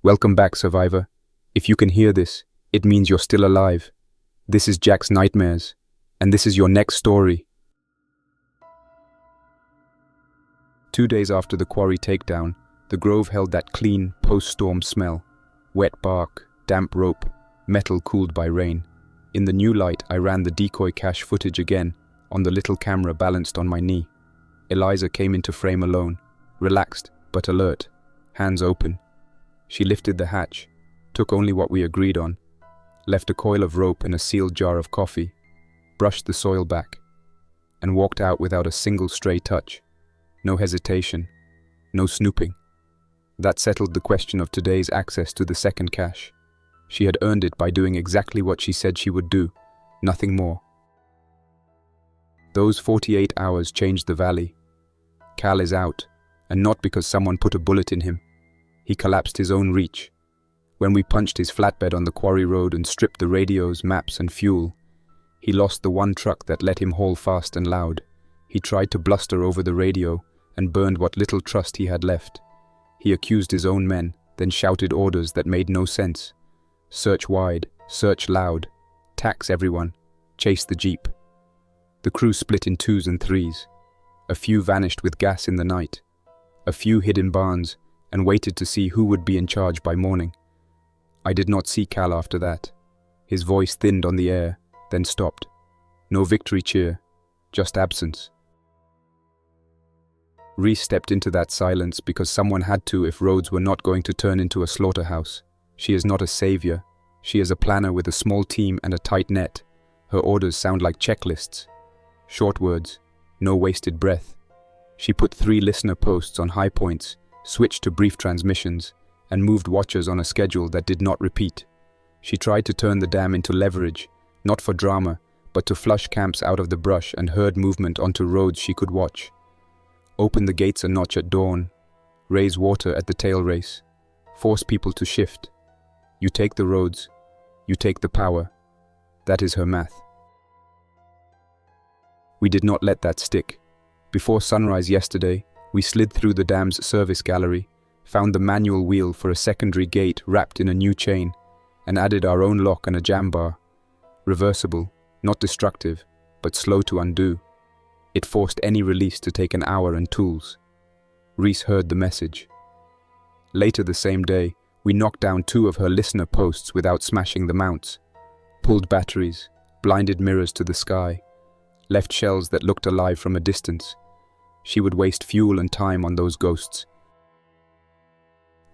Welcome back, survivor. If you can hear this, it means you're still alive. This is Jack's Nightmares, and this is your next story. 2 days after the quarry takedown, the grove held that clean, post-storm smell. Wet bark, damp rope, metal cooled by rain. In the new light, I ran the decoy cache footage again, on the little camera balanced on my knee. Eliza came into frame alone, relaxed but alert, hands open. She lifted the hatch, took only what we agreed on, left a coil of rope and a sealed jar of coffee, brushed the soil back, and walked out without a single stray touch. No hesitation, no snooping. That settled the question of today's access to the second cache. She had earned it by doing exactly what she said she would do, nothing more. Those 48 hours changed the valley. Cal is out, and not because someone put a bullet in him. He collapsed his own reach. When we punched his flatbed on the quarry road and stripped the radios, maps and fuel, he lost the one truck that let him haul fast and loud. He tried to bluster over the radio and burned what little trust he had left. He accused his own men, then shouted orders that made no sense. Search wide, search loud, tax everyone, chase the jeep. The crew split in 2s and 3s. A few vanished with gas in the night. A few hid in barns and waited to see who would be in charge by morning. I did not see Cal after that. His voice thinned on the air, then stopped. No victory cheer, just absence. Reese stepped into that silence because someone had to if roads were not going to turn into a slaughterhouse. She is not a savior. She is a planner with a small team and a tight net. Her orders sound like checklists. Short words, no wasted breath. She put 3 listener posts on high points, switched to brief transmissions, and moved watchers on a schedule that did not repeat. She tried to turn the dam into leverage, not for drama, but to flush camps out of the brush and herd movement onto roads she could watch. Open the gates a notch at dawn, raise water at the tail race, force people to shift. You take the roads, you take the power. That is her math. We did not let that stick. Before sunrise yesterday, we slid through the dam's service gallery, found the manual wheel for a secondary gate wrapped in a new chain, and added our own lock and a jam bar. Reversible, not destructive, but slow to undo. It forced any release to take an hour and tools. Reese heard the message. Later the same day, we knocked down 2 of her listener posts without smashing the mounts, pulled batteries, blinded mirrors to the sky, left shells that looked alive from a distance. She would waste fuel and time on those ghosts.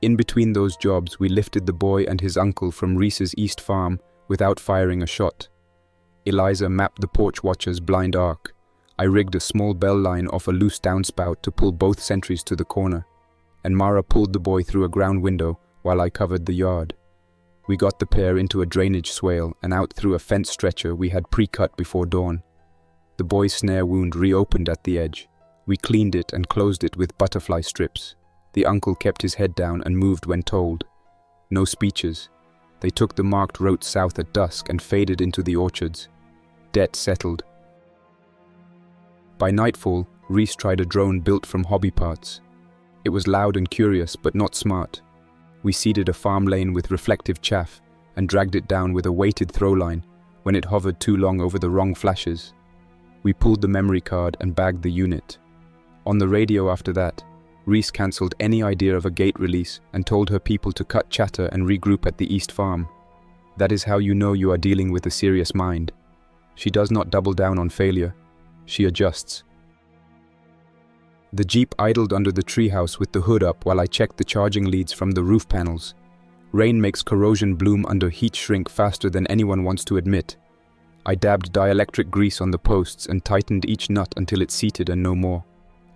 In between those jobs, we lifted the boy and his uncle from Reese's East Farm without firing a shot. Eliza mapped the porch watcher's blind arc. I rigged a small bell line off a loose downspout to pull both sentries to the corner, and Mara pulled the boy through a ground window while I covered the yard. We got the pair into a drainage swale and out through a fence stretcher we had pre-cut before dawn. The boy's snare wound reopened at the edge. We cleaned it and closed it with butterfly strips. The uncle kept his head down and moved when told. No speeches. They took the marked route south at dusk and faded into the orchards. Debt settled. By nightfall, Reese tried a drone built from hobby parts. It was loud and curious, but not smart. We seeded a farm lane with reflective chaff and dragged it down with a weighted throwline when it hovered too long over the wrong flashes. We pulled the memory card and bagged the unit. On the radio after that, Reese cancelled any idea of a gate release and told her people to cut chatter and regroup at the East Farm. That is how you know you are dealing with a serious mind. She does not double down on failure. She adjusts. The Jeep idled under the treehouse with the hood up while I checked the charging leads from the roof panels. Rain makes corrosion bloom under heat shrink faster than anyone wants to admit. I dabbed dielectric grease on the posts and tightened each nut until it seated and no more.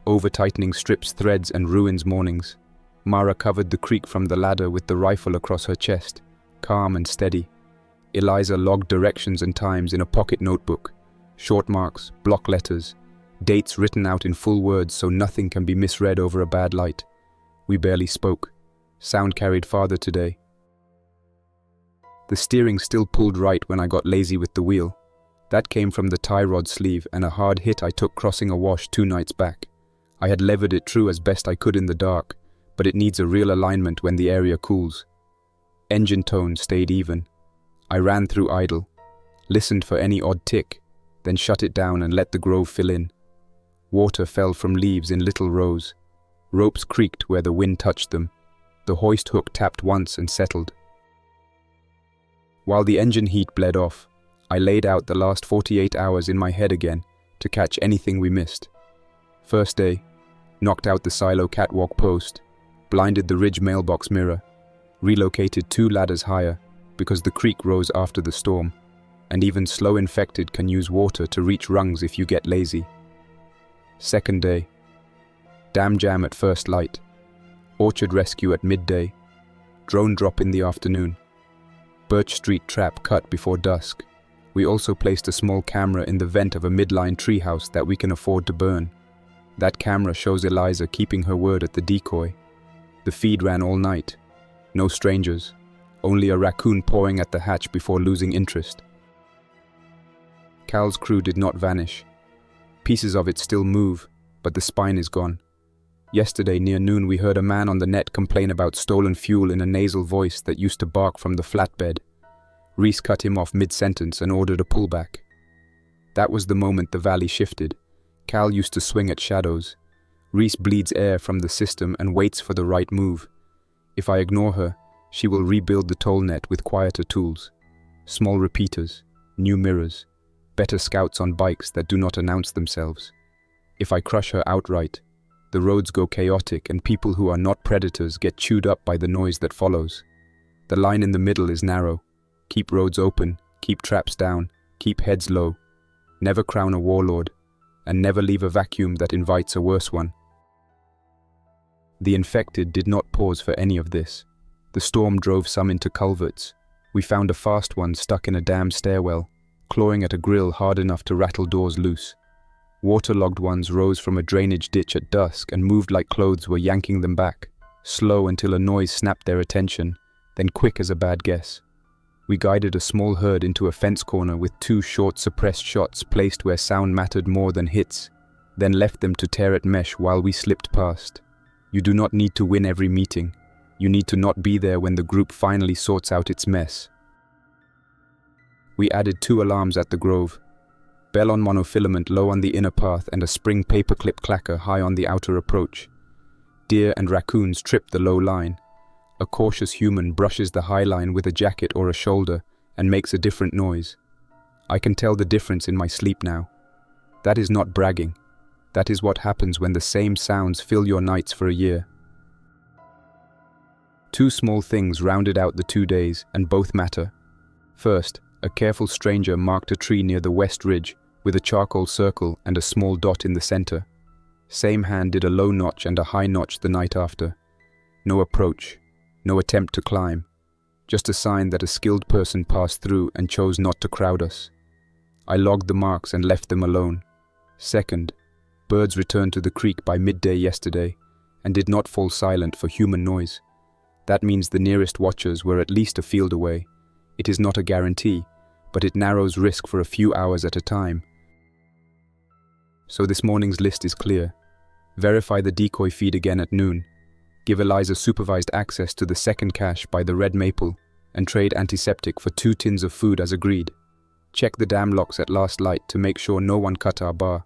Over-tightening strips threads and ruins mornings. Mara covered the creek from the ladder with the rifle across her chest, calm and steady. Eliza logged directions and times in a pocket notebook. Short marks, block letters, dates written out in full words so nothing can be misread over a bad light. We barely spoke. Sound carried farther today. The steering still pulled right when I got lazy with the wheel. That came from the tie rod sleeve and a hard hit I took crossing a wash 2 nights back. I had levered it true as best I could in the dark, but it needs a real alignment when the area cools. Engine tone stayed even. I ran through idle, listened for any odd tick, then shut it down and let the grove fill in. Water fell from leaves in little rows. Ropes creaked where the wind touched them. The hoist hook tapped once and settled. While the engine heat bled off, I laid out the last 48 hours in my head again to catch anything we missed. First day, knocked out the silo catwalk post, blinded the ridge mailbox mirror, relocated 2 ladders higher because the creek rose after the storm, and even slow infected can use water to reach rungs if you get lazy. Second day, dam jam at first light, orchard rescue at midday, drone drop in the afternoon, Birch Street trap cut before dusk. We also placed a small camera in the vent of a midline treehouse that we can afford to burn. That camera shows Eliza keeping her word at the decoy. The feed ran all night. No strangers, only a raccoon pawing at the hatch before losing interest. Cal's crew did not vanish. Pieces of it still move, but the spine is gone. Yesterday near noon we heard a man on the net complain about stolen fuel in a nasal voice that used to bark from the flatbed. Reese cut him off mid-sentence and ordered a pullback. That was the moment the valley shifted. Cal used to swing at shadows. Reese bleeds air from the system and waits for the right move. If I ignore her, she will rebuild the toll net with quieter tools. Small repeaters, new mirrors, better scouts on bikes that do not announce themselves. If I crush her outright, the roads go chaotic and people who are not predators get chewed up by the noise that follows. The line in the middle is narrow. Keep roads open, keep traps down, keep heads low. Never crown a warlord, and never leave a vacuum that invites a worse one. The infected did not pause for any of this. The storm drove some into culverts. We found a fast one stuck in a dam stairwell, clawing at a grill hard enough to rattle doors loose. Waterlogged ones rose from a drainage ditch at dusk and moved like clothes were yanking them back, slow until a noise snapped their attention, then quick as a bad guess. We guided a small herd into a fence corner with 2 short suppressed shots placed where sound mattered more than hits, then left them to tear at mesh while we slipped past. You do not need to win every meeting. You need to not be there when the group finally sorts out its mess. We added 2 alarms at the grove. Bell on monofilament low on the inner path and a spring paperclip clacker high on the outer approach. Deer and raccoons trip the low line. A cautious human brushes the high line with a jacket or a shoulder and makes a different noise. I can tell the difference in my sleep now. That is not bragging. That is what happens when the same sounds fill your nights for a year. 2 small things rounded out the 2 days, and both matter. First, a careful stranger marked a tree near the west ridge with a charcoal circle and a small dot in the center. Same hand did a low notch and a high notch the night after. No approach. No attempt to climb, just a sign that a skilled person passed through and chose not to crowd us. I logged the marks and left them alone. Second, birds returned to the creek by midday yesterday and did not fall silent for human noise. That means the nearest watchers were at least a field away. It is not a guarantee, but it narrows risk for a few hours at a time. So this morning's list is clear. Verify the decoy feed again at noon. Give Eliza supervised access to the second cache by the Red Maple and trade antiseptic for 2 tins of food as agreed. Check the dam locks at last light to make sure no one cut our bar.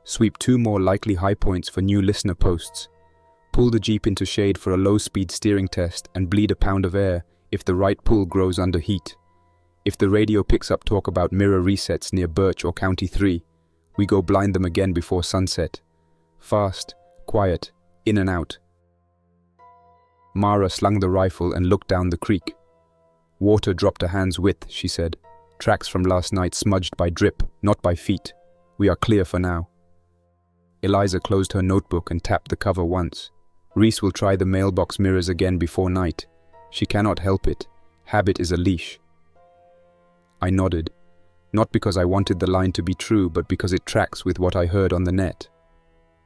Sweep 2 more likely high points for new listener posts. Pull the Jeep into shade for a low-speed steering test and bleed a pound of air if the right pull grows under heat. If the radio picks up talk about mirror resets near Birch or County 3, we go blind them again before sunset. Fast, quiet, in and out. Mara slung the rifle and looked down the creek. Water dropped a hand's width, she said. Tracks from last night smudged by drip, not by feet. We are clear for now. Eliza closed her notebook and tapped the cover once. Reese will try the mailbox mirrors again before night. She cannot help it. Habit is a leash. I nodded. Not because I wanted the line to be true, but because it tracks with what I heard on the net.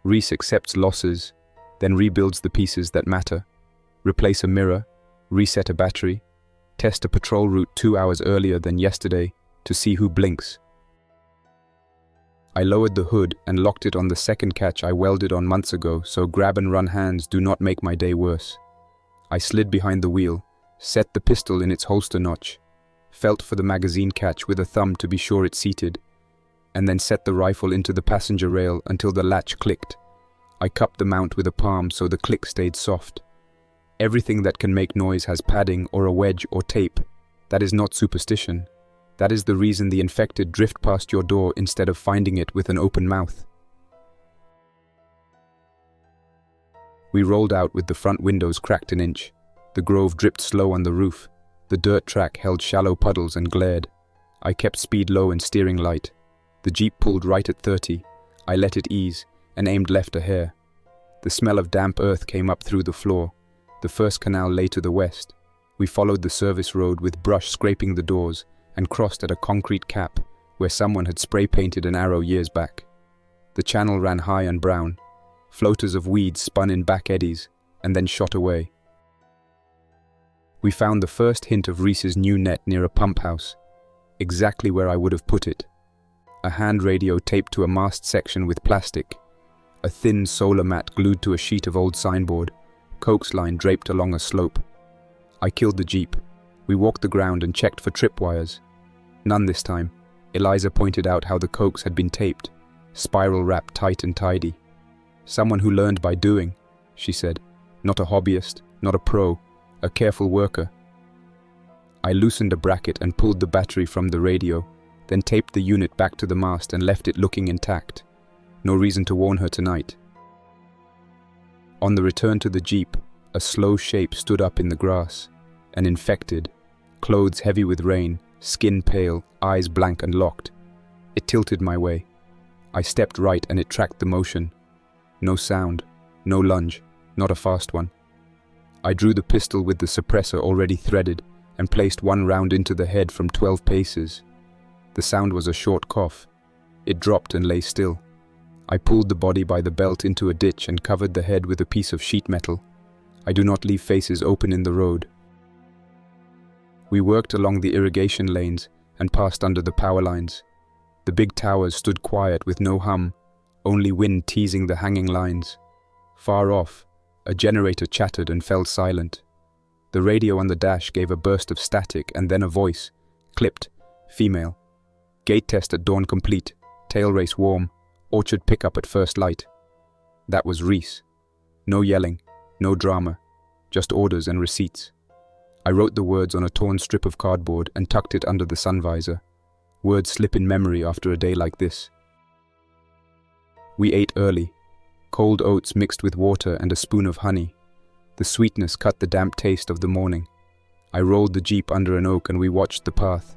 Reese accepts losses, then rebuilds the pieces that matter. Replace a mirror, reset a battery, test a patrol route 2 hours earlier than yesterday to see who blinks. I lowered the hood and locked it on the second catch I welded on months ago, so grab and run hands do not make my day worse. I slid behind the wheel, set the pistol in its holster notch, felt for the magazine catch with a thumb to be sure it's seated, and then set the rifle into the passenger rail until the latch clicked. I cupped the mount with a palm so the click stayed soft. Everything that can make noise has padding or a wedge or tape. That is not superstition. That is the reason the infected drift past your door instead of finding it with an open mouth. We rolled out with the front windows cracked an inch. The grove dripped slow on the roof. The dirt track held shallow puddles and glared. I kept speed low and steering light. The Jeep pulled right at 30. I let it ease and aimed left a hair. The smell of damp earth came up through the floor. The first canal lay to the west. We followed the service road with brush scraping the doors and crossed at a concrete cap where someone had spray-painted an arrow years back. The channel ran high and brown. Floaters of weeds spun in back eddies and then shot away. We found the first hint of Reese's new net near a pump house, exactly where I would have put it. A hand radio taped to a mast section with plastic, a thin solar mat glued to a sheet of old signboard, coax line draped along a slope. I killed the Jeep. We walked the ground and checked for tripwires. None this time. Eliza pointed out how the coax had been taped, spiral wrapped tight and tidy. Someone who learned by doing, she said. Not a hobbyist, not a pro, a careful worker. I loosened a bracket and pulled the battery from the radio, then taped the unit back to the mast and left it looking intact. No reason to warn her tonight. On the return to the Jeep, a slow shape stood up in the grass, an infected, clothes heavy with rain, skin pale, eyes blank and locked. It tilted my way. I stepped right and it tracked the motion. No sound, no lunge, not a fast one. I drew the pistol with the suppressor already threaded and placed one round into the head from 12 paces. The sound was a short cough. It dropped and lay still. I pulled the body by the belt into a ditch and covered the head with a piece of sheet metal. I do not leave faces open in the road. We worked along the irrigation lanes and passed under the power lines. The big towers stood quiet with no hum, only wind teasing the hanging lines. Far off, a generator chattered and fell silent. The radio on the dash gave a burst of static and then a voice, clipped, female. Gate test at dawn complete, tail race warm, orchard pickup at first light. That was Reese. No yelling, no drama, just orders and receipts. I wrote the words on a torn strip of cardboard and tucked it under the sun visor. Words slip in memory after a day like this. We ate early. Cold oats mixed with water and a spoon of honey. The sweetness cut the damp taste of the morning. I rolled the Jeep under an oak and we watched the path.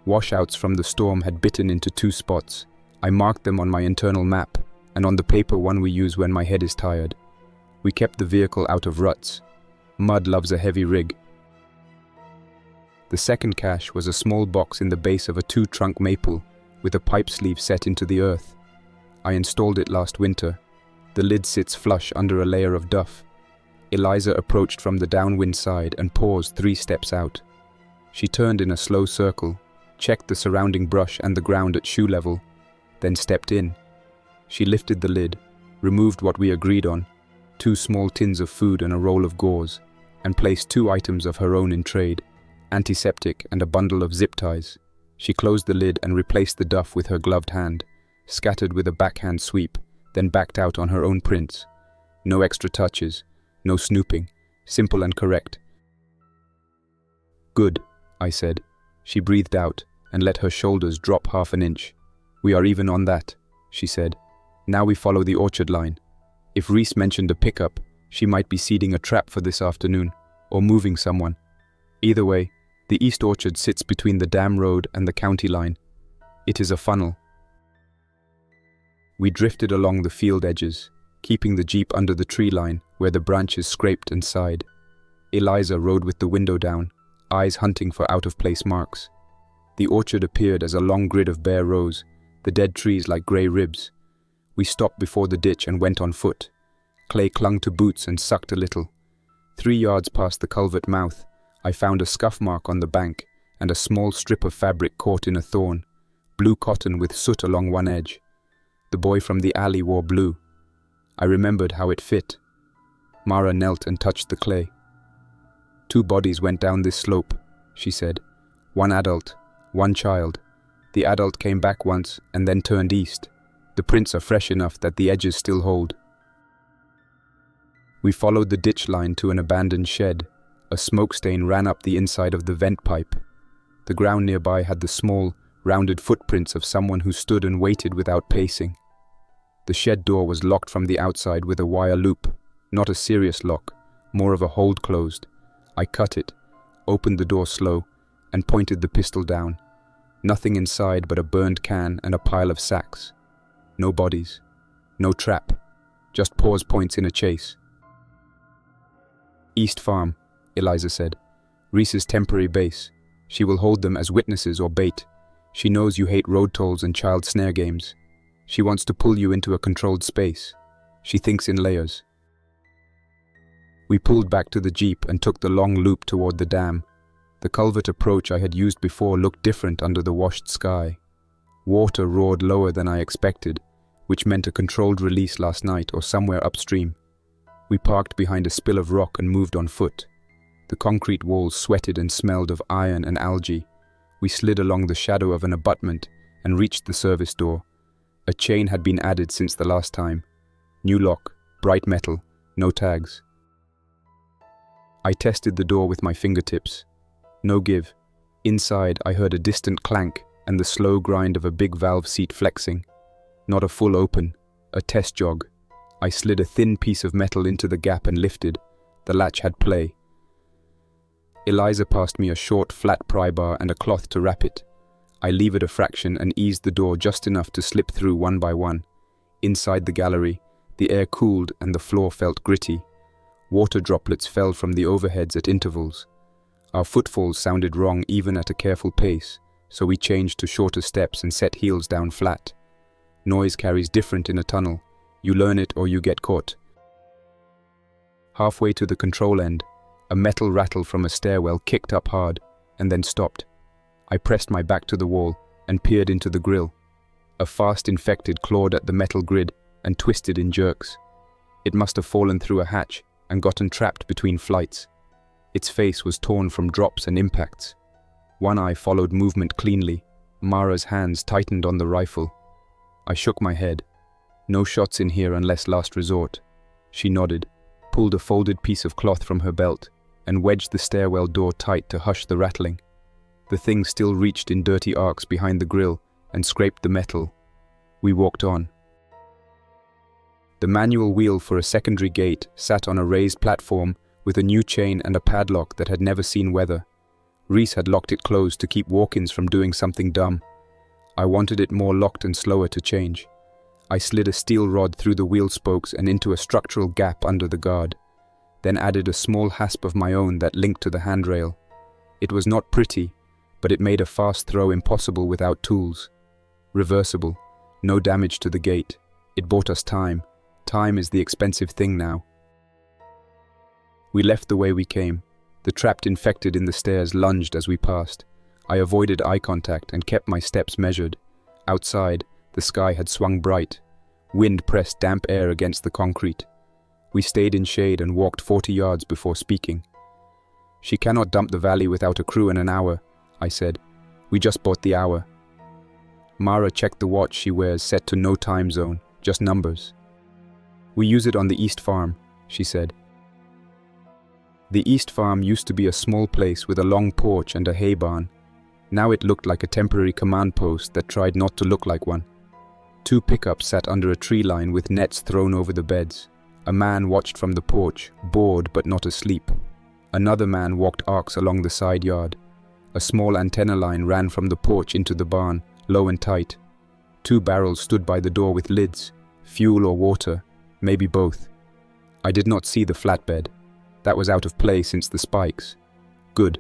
Washouts from the storm had bitten into 2 spots. I marked them on my internal map and on the paper one we use when my head is tired. We kept the vehicle out of ruts. Mud loves a heavy rig. The second cache was a small box in the base of a 2-trunk maple with a pipe sleeve set into the earth. I installed it last winter. The lid sits flush under a layer of duff. Eliza approached from the downwind side and paused 3 steps out. She turned in a slow circle, checked the surrounding brush and the ground at shoe level, then stepped in. She lifted the lid, removed what we agreed on, 2 small tins of food and a roll of gauze, and placed 2 items of her own in trade, antiseptic and a bundle of zip ties. She closed the lid and replaced the duff with her gloved hand, scattered with a backhand sweep, then backed out on her own prints. No extra touches, no snooping, simple and correct. Good, I said. She breathed out and let her shoulders drop half an inch. We are even on that, she said. Now we follow the orchard line. If Reese mentioned a pickup, she might be seeding a trap for this afternoon, or moving someone. Either way, the East Orchard sits between the dam road and the county line. It is a funnel. We drifted along the field edges, keeping the Jeep under the tree line where the branches scraped and sighed. Eliza rode with the window down, eyes hunting for out-of-place marks. The orchard appeared as a long grid of bare rows, the dead trees like grey ribs. We stopped before the ditch and went on foot. Clay clung to boots and sucked a little. 3 yards past the culvert mouth, I found a scuff mark on the bank and a small strip of fabric caught in a thorn, blue cotton with soot along one edge. The boy from the alley wore blue. I remembered how it fit. Mara knelt and touched the clay. 2 bodies went down this slope, she said. 1 adult, 1 child. The adult came back once and then turned east. The prints are fresh enough that the edges still hold. We followed the ditch line to an abandoned shed. A smoke stain ran up the inside of the vent pipe. The ground nearby had the small, rounded footprints of someone who stood and waited without pacing. The shed door was locked from the outside with a wire loop. Not a serious lock, more of a hold closed. I cut it, opened the door slow, and pointed the pistol down. Nothing inside but a burned can and a pile of sacks. No bodies. No trap. Just pause points in a chase. East Farm, Eliza said. Reese's temporary base. She will hold them as witnesses or bait. She knows you hate road tolls and child snare games. She wants to pull you into a controlled space. She thinks in layers. We pulled back to the jeep and took the long loop toward the dam. The culvert approach I had used before looked different under the washed sky. Water roared lower than I expected, which meant a controlled release last night or somewhere upstream. We parked behind a spill of rock and moved on foot. The concrete walls sweated and smelled of iron and algae. We slid along the shadow of an abutment and reached the service door. A chain had been added since the last time. New lock, bright metal, no tags. I tested the door with my fingertips. No give. Inside, I heard a distant clank and the slow grind of a big valve seat flexing. Not a full open, a test jog. I slid a thin piece of metal into the gap and lifted. The latch had play. Eliza passed me a short, flat pry bar and a cloth to wrap it. I levered a fraction and eased the door just enough to slip through one by one. Inside the gallery, the air cooled and the floor felt gritty. Water droplets fell from the overheads at intervals. Our footfalls sounded wrong even at a careful pace, so we changed to shorter steps and set heels down flat. Noise carries different in a tunnel. You learn it or you get caught. Halfway to the control end, a metal rattle from a stairwell kicked up hard and then stopped. I pressed my back to the wall and peered into the grill. A fast infected clawed at the metal grid and twisted in jerks. It must have fallen through a hatch and gotten trapped between flights. Its face was torn from drops and impacts. One eye followed movement cleanly. Mara's hands tightened on the rifle. I shook my head. No shots in here unless last resort. She nodded, pulled a folded piece of cloth from her belt, and wedged the stairwell door tight to hush the rattling. The thing still reached in dirty arcs behind the grill and scraped the metal. We walked on. The manual wheel for a secondary gate sat on a raised platform with a new chain and a padlock that had never seen weather. Reese had locked it closed to keep walk-ins from doing something dumb. I wanted it more locked and slower to change. I slid a steel rod through the wheel spokes and into a structural gap under the guard, then added a small hasp of my own that linked to the handrail. It was not pretty, but it made a fast throw impossible without tools. Reversible, no damage to the gate. It bought us time. Time is the expensive thing now. We left the way we came. The trapped infected in the stairs lunged as we passed. I avoided eye contact and kept my steps measured. Outside, the sky had swung bright. Wind pressed damp air against the concrete. We stayed in shade and walked 40 yards before speaking. She cannot dump the valley without a crew in an hour, I said. We just bought the hour. Mara checked the watch she wears set to no time zone, just numbers. We use it on the East Farm, she said. The East Farm used to be a small place with a long porch and a hay barn. Now it looked like a temporary command post that tried not to look like one. 2 pickups sat under a tree line with nets thrown over the beds. A man watched from the porch, bored but not asleep. Another man walked arcs along the side yard. A small antenna line ran from the porch into the barn, low and tight. 2 barrels stood by the door with lids, fuel or water, maybe both. I did not see the flatbed. That was out of play since the spikes. Good.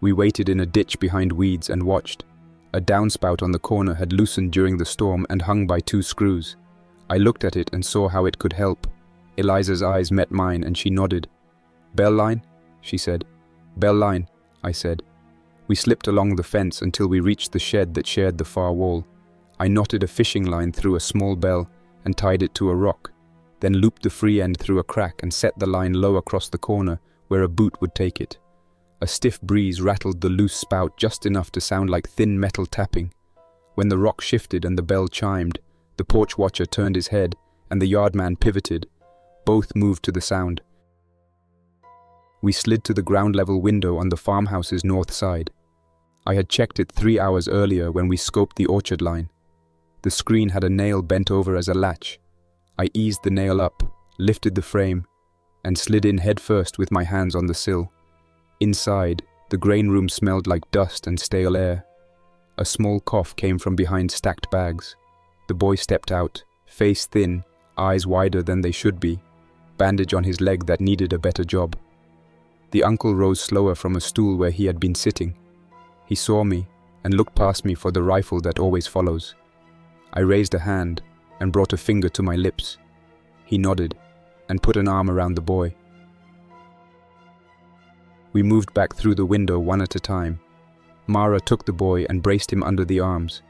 We waited in a ditch behind weeds and watched. A downspout on the corner had loosened during the storm and hung by 2 screws. I looked at it and saw how it could help. Eliza's eyes met mine and she nodded. Bell line? She said. Bell line, I said. We slipped along the fence until we reached the shed that shared the far wall. I knotted a fishing line through a small bell and tied it to a rock, then looped the free end through a crack and set the line low across the corner where a boot would take it. A stiff breeze rattled the loose spout just enough to sound like thin metal tapping. When the rock shifted and the bell chimed, the porch watcher turned his head and the yardman pivoted. Both moved to the sound. We slid to the ground-level window on the farmhouse's north side. I had checked it 3 hours earlier when we scoped the orchard line. The screen had a nail bent over as a latch. I eased the nail up, lifted the frame, and slid in headfirst with my hands on the sill. Inside, the grain room smelled like dust and stale air. A small cough came from behind stacked bags. The boy stepped out, face thin, eyes wider than they should be, bandage on his leg that needed a better job. The uncle rose slower from a stool where he had been sitting. He saw me and looked past me for the rifle that always follows. I raised a hand and brought a finger to my lips. He nodded and put an arm around the boy. We moved back through the window one at a time. Mara took the boy and braced him under the arms.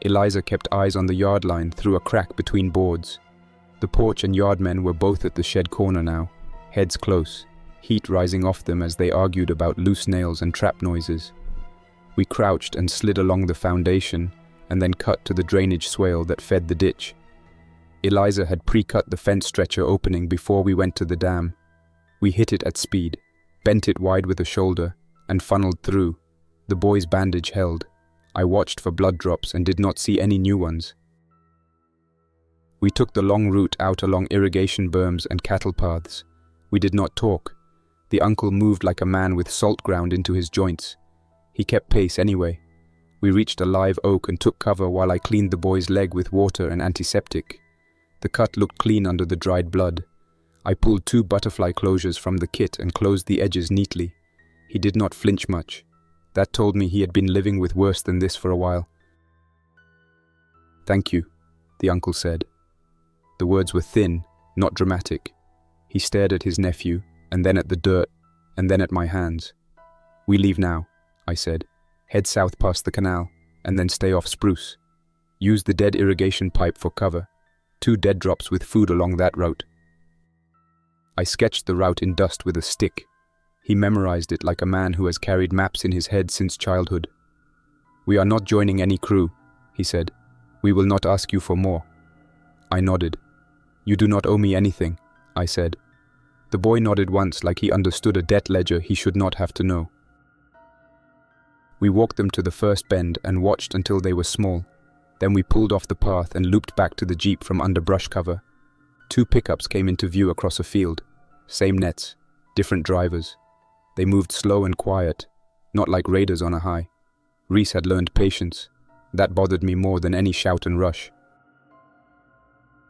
Eliza kept eyes on the yard line through a crack between boards. The porch and yardmen were both at the shed corner now, heads close, heat rising off them as they argued about loose nails and trap noises. We crouched and slid along the foundation and then cut to the drainage swale that fed the ditch. Eliza had pre-cut the fence stretcher opening before we went to the dam. We hit it at speed, bent it wide with a shoulder, and funneled through. The boy's bandage held. I watched for blood drops and did not see any new ones. We took the long route out along irrigation berms and cattle paths. We did not talk. The uncle moved like a man with salt ground into his joints. He kept pace anyway. We reached a live oak and took cover while I cleaned the boy's leg with water and antiseptic. The cut looked clean under the dried blood. I pulled 2 butterfly closures from the kit and closed the edges neatly. He did not flinch much. That told me he had been living with worse than this for a while. "Thank you," the uncle said. The words were thin, not dramatic. He stared at his nephew, and then at the dirt, and then at my hands. "We leave now," I said. "Head south past the canal, and then stay off Spruce. Use the dead irrigation pipe for cover. 2 dead drops with food along that route." I sketched the route in dust with a stick. He memorized it like a man who has carried maps in his head since childhood. "We are not joining any crew," he said. "We will not ask you for more." I nodded. "You do not owe me anything," I said. The boy nodded once like he understood a debt ledger he should not have to know. We walked them to the first bend and watched until they were small. Then we pulled off the path and looped back to the jeep from under brush cover. 2 pickups came into view across a field. Same nets, different drivers. They moved slow and quiet, not like raiders on a high. Reese had learned patience. That bothered me more than any shout and rush.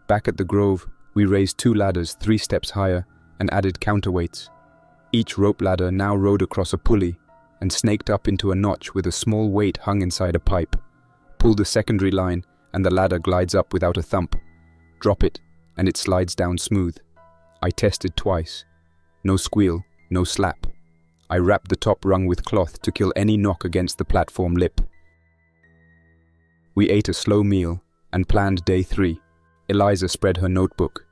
Back at the grove, we raised 2 ladders 3 steps higher and added counterweights. Each rope ladder now rode across a pulley and snaked up into a notch with a small weight hung inside a pipe. Pull the secondary line and the ladder glides up without a thump. Drop it and it slides down smooth. I tested twice. No squeal, no slap. I wrapped the top rung with cloth to kill any knock against the platform lip. We ate a slow meal and planned day 3. Eliza spread her notebook.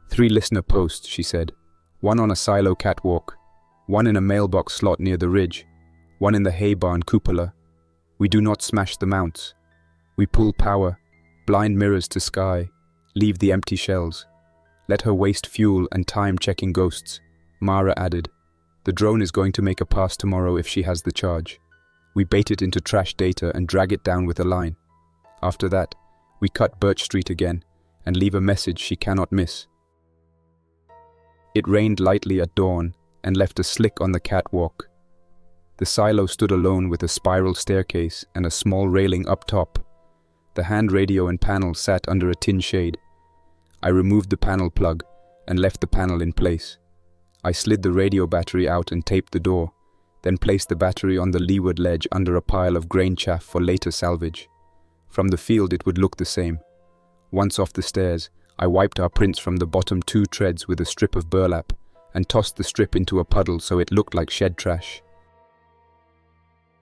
3 listener posts, she said. 1 on a silo catwalk, 1 in a mailbox slot near the ridge, 1 in the hay barn cupola. We do not smash the mounts. We pull power, blind mirrors to sky, leave the empty shells. Let her waste fuel and time checking ghosts. Mara added, "The drone is going to make a pass tomorrow if she has the charge. We bait it into trash data and drag it down with a line. After that, we cut Birch Street again and leave a message she cannot miss." It rained lightly at dawn and left a slick on the catwalk. The silo stood alone with a spiral staircase and a small railing up top. The hand radio and panel sat under a tin shade. I removed the panel plug and left the panel in place. I slid the radio battery out and taped the door, then placed the battery on the leeward ledge under a pile of grain chaff for later salvage. From the field it would look the same. Once off the stairs, I wiped our prints from the bottom 2 treads with a strip of burlap and tossed the strip into a puddle so it looked like shed trash.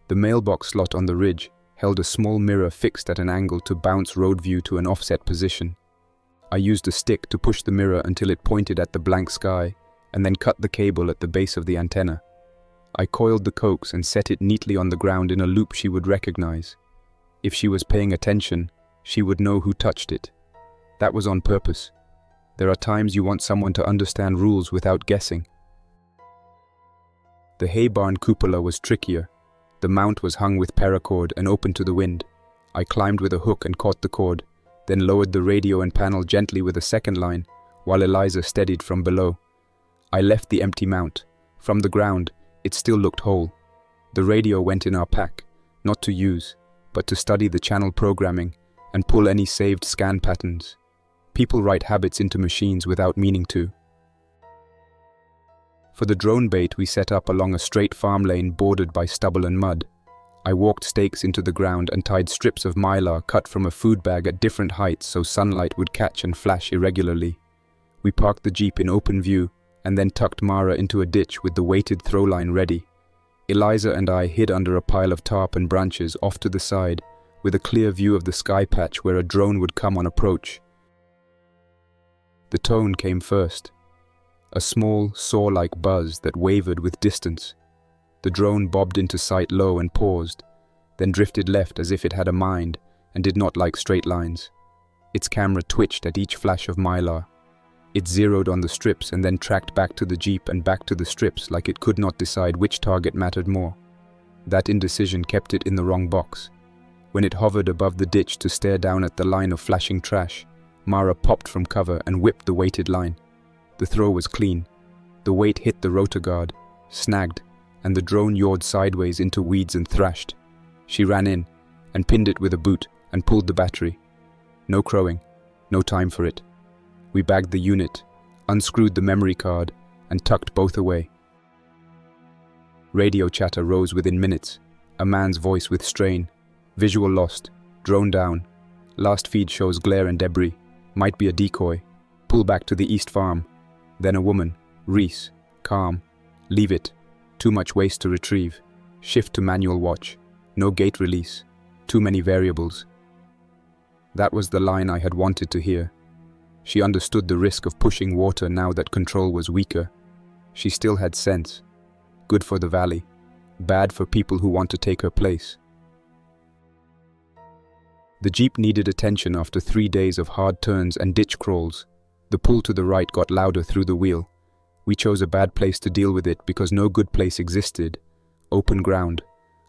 The mailbox slot on the ridge held a small mirror fixed at an angle to bounce road view to an offset position. I used a stick to push the mirror until it pointed at the blank sky and then cut the cable at the base of the antenna. I coiled the coax and set it neatly on the ground in a loop she would recognize. If she was paying attention, she would know who touched it. That was on purpose. There are times you want someone to understand rules without guessing. The hay barn cupola was trickier. The mount was hung with paracord and open to the wind. I climbed with a hook and caught the cord, then lowered the radio and panel gently with a second line, while Eliza steadied from below. I left the empty mount. From the ground, it still looked whole. The radio went in our pack, not to use, but to study the channel programming and pull any saved scan patterns. People write habits into machines without meaning to. For the drone bait, we set up along a straight farm lane bordered by stubble and mud. I walked stakes into the ground and tied strips of mylar cut from a food bag at different heights so sunlight would catch and flash irregularly. We parked the Jeep in open view and then tucked Mara into a ditch with the weighted throw line ready. Eliza and I hid under a pile of tarp and branches off to the side, with a clear view of the sky patch where a drone would come on approach. The tone came first. A small, saw-like buzz that wavered with distance. The drone bobbed into sight low and paused, then drifted left as if it had a mind and did not like straight lines. Its camera twitched at each flash of mylar. It zeroed on the strips and then tracked back to the Jeep and back to the strips like it could not decide which target mattered more. That indecision kept it in the wrong box. When it hovered above the ditch to stare down at the line of flashing trash, Mara popped from cover and whipped the weighted line. The throw was clean. The weight hit the rotor guard, snagged, and the drone yawed sideways into weeds and thrashed. She ran in and pinned it with a boot and pulled the battery. No crowing, no time for it. We bagged the unit, unscrewed the memory card, and tucked both away. Radio chatter rose within minutes, a man's voice with strain. Visual lost, drone down. Last feed shows glare and debris. Might be a decoy. Pull back to the east farm. Then a woman, Reese, calm. Leave it. Too much waste to retrieve. Shift to manual watch. No gate release. Too many variables. That was the line I had wanted to hear. She understood the risk of pushing water now that control was weaker. She still had sense. Good for the valley. Bad for people who want to take her place. The Jeep needed attention after 3 days of hard turns and ditch crawls. The pull to the right got louder through the wheel. We chose a bad place to deal with it because no good place existed. Open ground.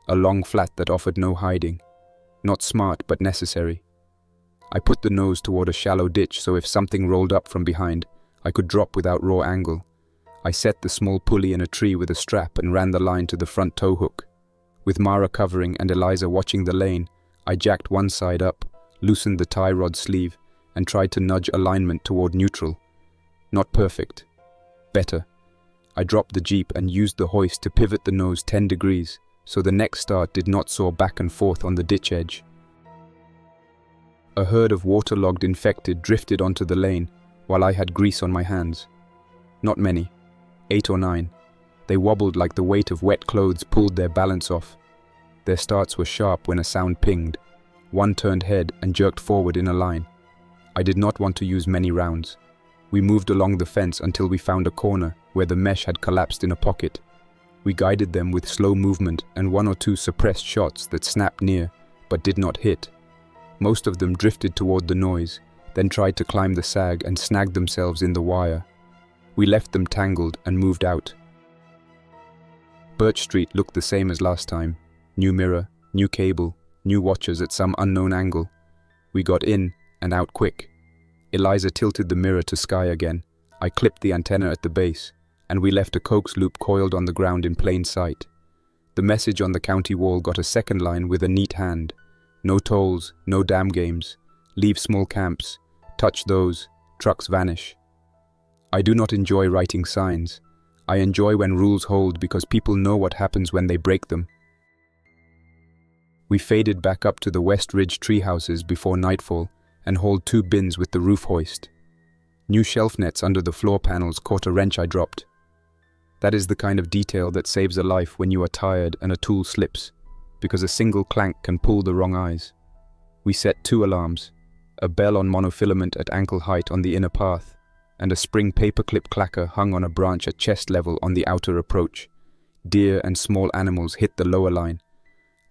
A long flat that offered no hiding. Not smart, but necessary. I put the nose toward a shallow ditch so if something rolled up from behind, I could drop without raw angle. I set the small pulley in a tree with a strap and ran the line to the front tow hook. With Mara covering and Eliza watching the lane, I jacked one side up, loosened the tie rod sleeve, and tried to nudge alignment toward neutral. Not perfect. Better. I dropped the Jeep and used the hoist to pivot the nose 10 degrees, so the next start did not soar back and forth on the ditch edge. A herd of waterlogged infected drifted onto the lane, while I had grease on my hands. Not many. 8 or 9. They wobbled like the weight of wet clothes pulled their balance off. Their starts were sharp when a sound pinged. One turned head and jerked forward in a line. I did not want to use many rounds. We moved along the fence until we found a corner where the mesh had collapsed in a pocket. We guided them with slow movement and 1 or 2 suppressed shots that snapped near, but did not hit. Most of them drifted toward the noise, then tried to climb the sag and snagged themselves in the wire. We left them tangled and moved out. Birch Street looked the same as last time. New mirror, new cable, new watchers at some unknown angle. We got in and out quick. Eliza tilted the mirror to sky again. I clipped the antenna at the base, and we left a coax loop coiled on the ground in plain sight. The message on the county wall got a second line with a neat hand. No tolls, no dam games. Leave small camps. Touch those. Trucks vanish. I do not enjoy writing signs. I enjoy when rules hold because people know what happens when they break them. We faded back up to the West Ridge treehouses before nightfall and hauled 2 bins with the roof hoist. New shelf nets under the floor panels caught a wrench I dropped. That is the kind of detail that saves a life when you are tired and a tool slips, because a single clank can pull the wrong eyes. We set 2 alarms, a bell on monofilament at ankle height on the inner path, and a spring paperclip clacker hung on a branch at chest level on the outer approach. Deer and small animals hit the lower line.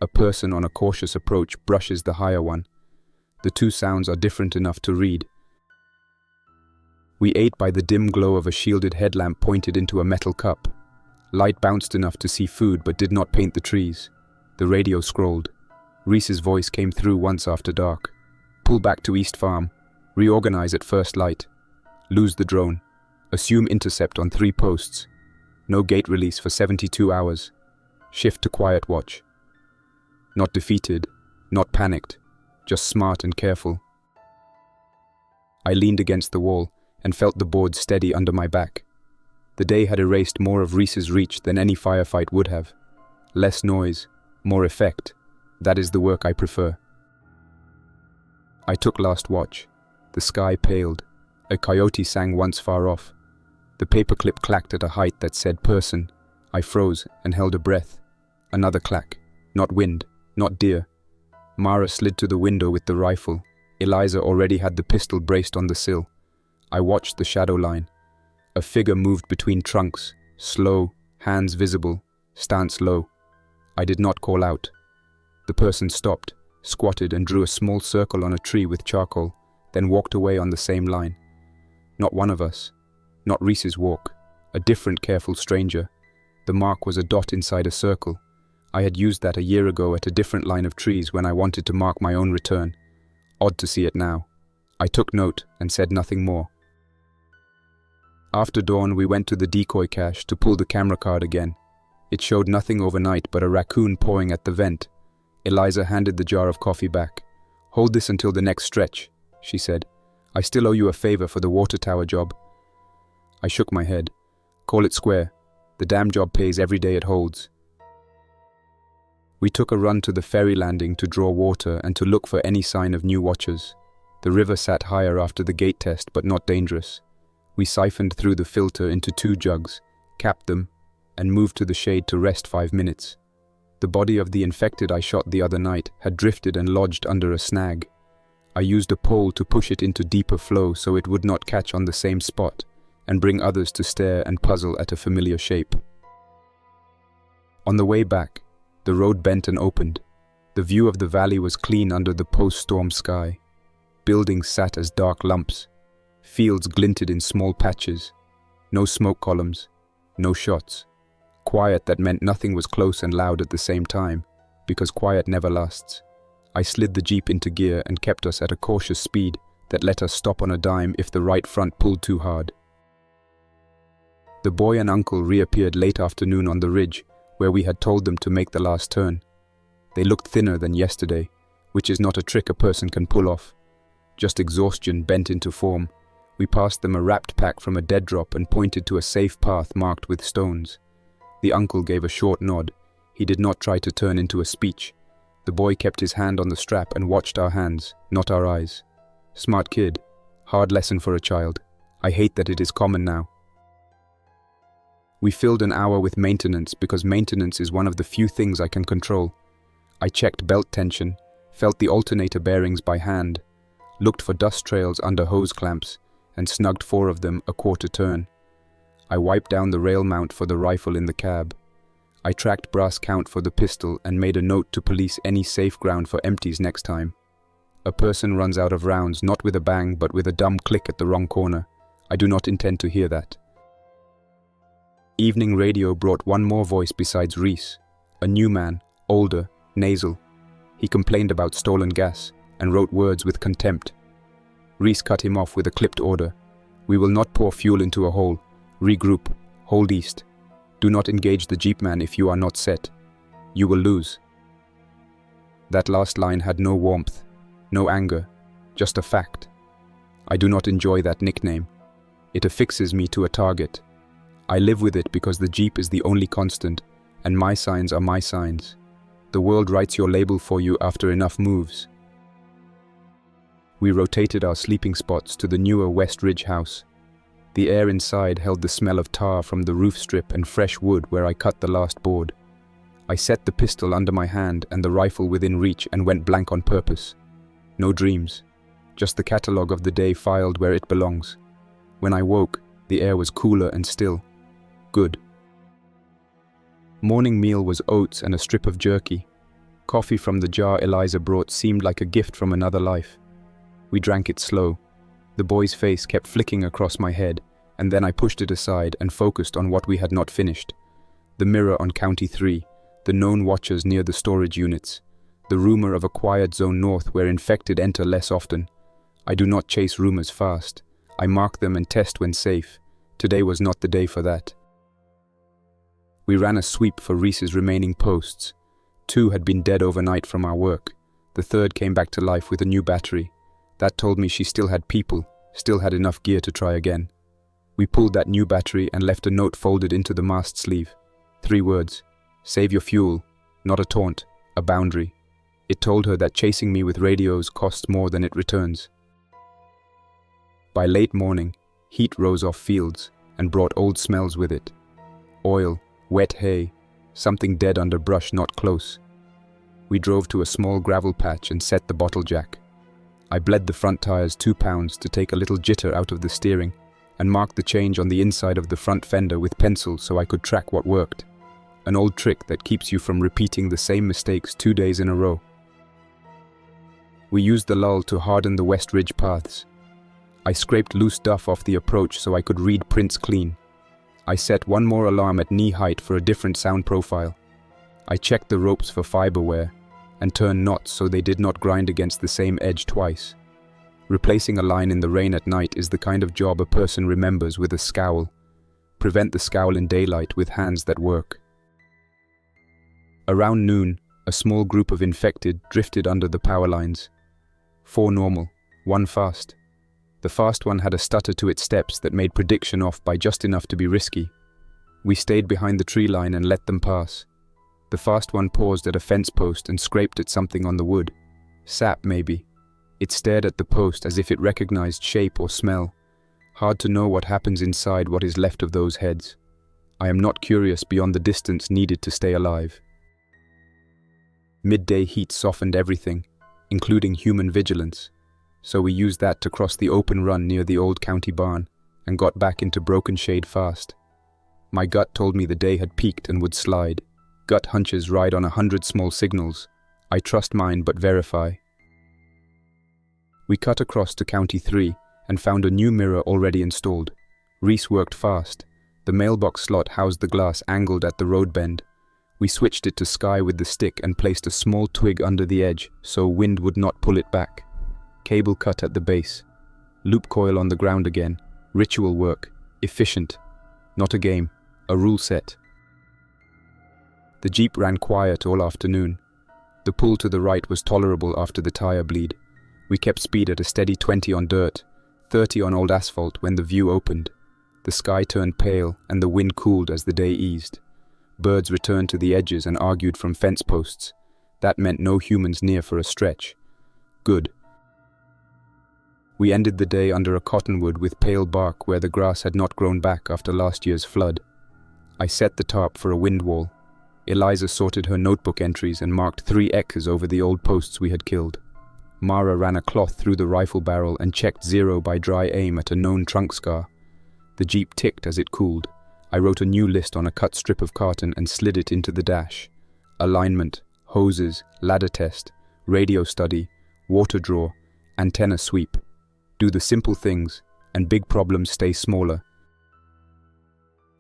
A person on a cautious approach brushes the higher one. The two sounds are different enough to read. We ate by the dim glow of a shielded headlamp pointed into a metal cup. Light bounced enough to see food but did not paint the trees. The radio scrolled. Reese's voice came through once after dark. Pull back to East Farm. Reorganize at first light. Lose the drone. Assume intercept on 3 posts. No gate release for 72 hours. Shift to quiet watch. Not defeated, not panicked, just smart and careful. I leaned against the wall and felt the board steady under my back. The day had erased more of Reese's reach than any firefight would have. Less noise, more effect. That is the work I prefer. I took last watch. The sky paled. A coyote sang once far off. The paperclip clacked at a height that said person. I froze and held a breath. Another clack. Not wind, not deer. Mara slid to the window with the rifle. Eliza already had the pistol braced on the sill. I watched the shadow line. A figure moved between trunks, slow, hands visible, stance low. I did not call out. The person stopped, squatted and drew a small circle on a tree with charcoal, then walked away on the same line. Not one of us. Not Reese's walk. A different careful stranger. The mark was a dot inside a circle. I had used that a year ago at a different line of trees when I wanted to mark my own return. Odd to see it now. I took note and said nothing more. After dawn, we went to the decoy cache to pull the camera card again. It showed nothing overnight but a raccoon pawing at the vent. Eliza handed the jar of coffee back. Hold this until the next stretch, she said. I still owe you a favor for the water tower job. I shook my head. Call it square. The damn job pays every day it holds. We took a run to the ferry landing to draw water and to look for any sign of new watchers. The river sat higher after the gate test, but not dangerous. We siphoned through the filter into 2 jugs, capped them, and moved to the shade to rest 5 minutes. The body of the infected I shot the other night had drifted and lodged under a snag. I used a pole to push it into deeper flow so it would not catch on the same spot and bring others to stare and puzzle at a familiar shape. On the way back, the road bent and opened. The view of the valley was clean under the post-storm sky. Buildings sat as dark lumps. Fields glinted in small patches. No smoke columns. No shots. Quiet that meant nothing was close and loud at the same time, because quiet never lasts. I slid the Jeep into gear and kept us at a cautious speed that let us stop on a dime if the right front pulled too hard. The boy and uncle reappeared late afternoon on the ridge, where we had told them to make the last turn. They looked thinner than yesterday, which is not a trick a person can pull off. Just exhaustion bent into form. We passed them a wrapped pack from a dead drop and pointed to a safe path marked with stones. The uncle gave a short nod. He did not try to turn into a speech. The boy kept his hand on the strap and watched our hands, not our eyes. Smart kid. Hard lesson for a child. I hate that it is common now. We filled an hour with maintenance because maintenance is one of the few things I can control. I checked belt tension, felt the alternator bearings by hand, looked for dust trails under hose clamps, and snugged 4 of them a quarter turn. I wiped down the rail mount for the rifle in the cab. I tracked brass count for the pistol and made a note to police any safe ground for empties next time. A person runs out of rounds not with a bang but with a dumb click at the wrong corner. I do not intend to hear that. Evening radio brought one more voice besides Reese. A new man, older, nasal. He complained about stolen gas and wrote words with contempt. Reese cut him off with a clipped order. We will not pour fuel into a hole. Regroup. Hold east. Do not engage the jeepman if you are not set. You will lose. That last line had no warmth, no anger, just a fact. I do not enjoy that nickname. It affixes me to a target. I live with it because the Jeep is the only constant, and my signs are my signs. The world writes your label for you after enough moves. We rotated our sleeping spots to the newer West Ridge house. The air inside held the smell of tar from the roof strip and fresh wood where I cut the last board. I set the pistol under my hand and the rifle within reach and went blank on purpose. No dreams, just the catalogue of the day filed where it belongs. When I woke, the air was cooler and still. Good. Morning meal was oats and a strip of jerky. Coffee from the jar Eliza brought seemed like a gift from another life. We drank it slow. The boy's face kept flicking across my head, and then I pushed it aside and focused on what we had not finished. The mirror on County 3, the known watchers near the storage units, the rumor of a quiet zone north where infected enter less often. I do not chase rumors fast. I mark them and test when safe. Today was not the day for that. We ran a sweep for Reese's remaining posts. 2 had been dead overnight from our work. The 3rd came back to life with a new battery. That told me she still had people, still had enough gear to try again. We pulled that new battery and left a note folded into the mast sleeve. 3 words: save your fuel, not a taunt, a boundary. It told her that chasing me with radios costs more than it returns. By late morning, heat rose off fields and brought old smells with it. Oil, wet hay, something dead under brush not close. We drove to a small gravel patch and set the bottle jack. I bled the front tires 2 pounds to take a little jitter out of the steering and marked the change on the inside of the front fender with pencil so I could track what worked. An old trick that keeps you from repeating the same mistakes 2 days in a row. We used the lull to harden the West Ridge paths. I scraped loose duff off the approach so I could read prints clean. I set one more alarm at knee height for a different sound profile. I checked the ropes for fiber wear and turned knots so they did not grind against the same edge twice. Replacing a line in the rain at night is the kind of job a person remembers with a scowl. Prevent the scowl in daylight with hands that work. Around noon, a small group of infected drifted under the power lines. 4 normal, 1 fast. The fast one had a stutter to its steps that made prediction off by just enough to be risky. We stayed behind the tree line and let them pass. The fast one paused at a fence post and scraped at something on the wood. Sap, maybe. It stared at the post as if it recognized shape or smell. Hard to know what happens inside what is left of those heads. I am not curious beyond the distance needed to stay alive. Midday heat softened everything, including human vigilance. So we used that to cross the open run near the old county barn and got back into Broken Shade fast. My gut told me the day had peaked and would slide. Gut hunches ride on 100 small signals. I trust mine but verify. We cut across to County 3 and found a new mirror already installed. Reese worked fast. The mailbox slot housed the glass angled at the road bend. We switched it to sky with the stick and placed a small twig under the edge so wind would not pull it back. Cable cut at the base. Loop coil on the ground again. Ritual work. Efficient. Not a game. A rule set. The Jeep ran quiet all afternoon. The pull to the right was tolerable after the tire bleed. We kept speed at a steady 20 on dirt, 30 on old asphalt when the view opened. The sky turned pale and the wind cooled as the day eased. Birds returned to the edges and argued from fence posts. That meant no humans near for a stretch. Good. We ended the day under a cottonwood with pale bark where the grass had not grown back after last year's flood. I set the tarp for a wind wall. Eliza sorted her notebook entries and marked 3 X's over the old posts we had killed. Mara ran a cloth through the rifle barrel and checked 0 by dry aim at a known trunk scar. The Jeep ticked as it cooled. I wrote a new list on a cut strip of carton and slid it into the dash. Alignment, hoses, ladder test, radio study, water draw, antenna sweep. Do the simple things, and big problems stay smaller.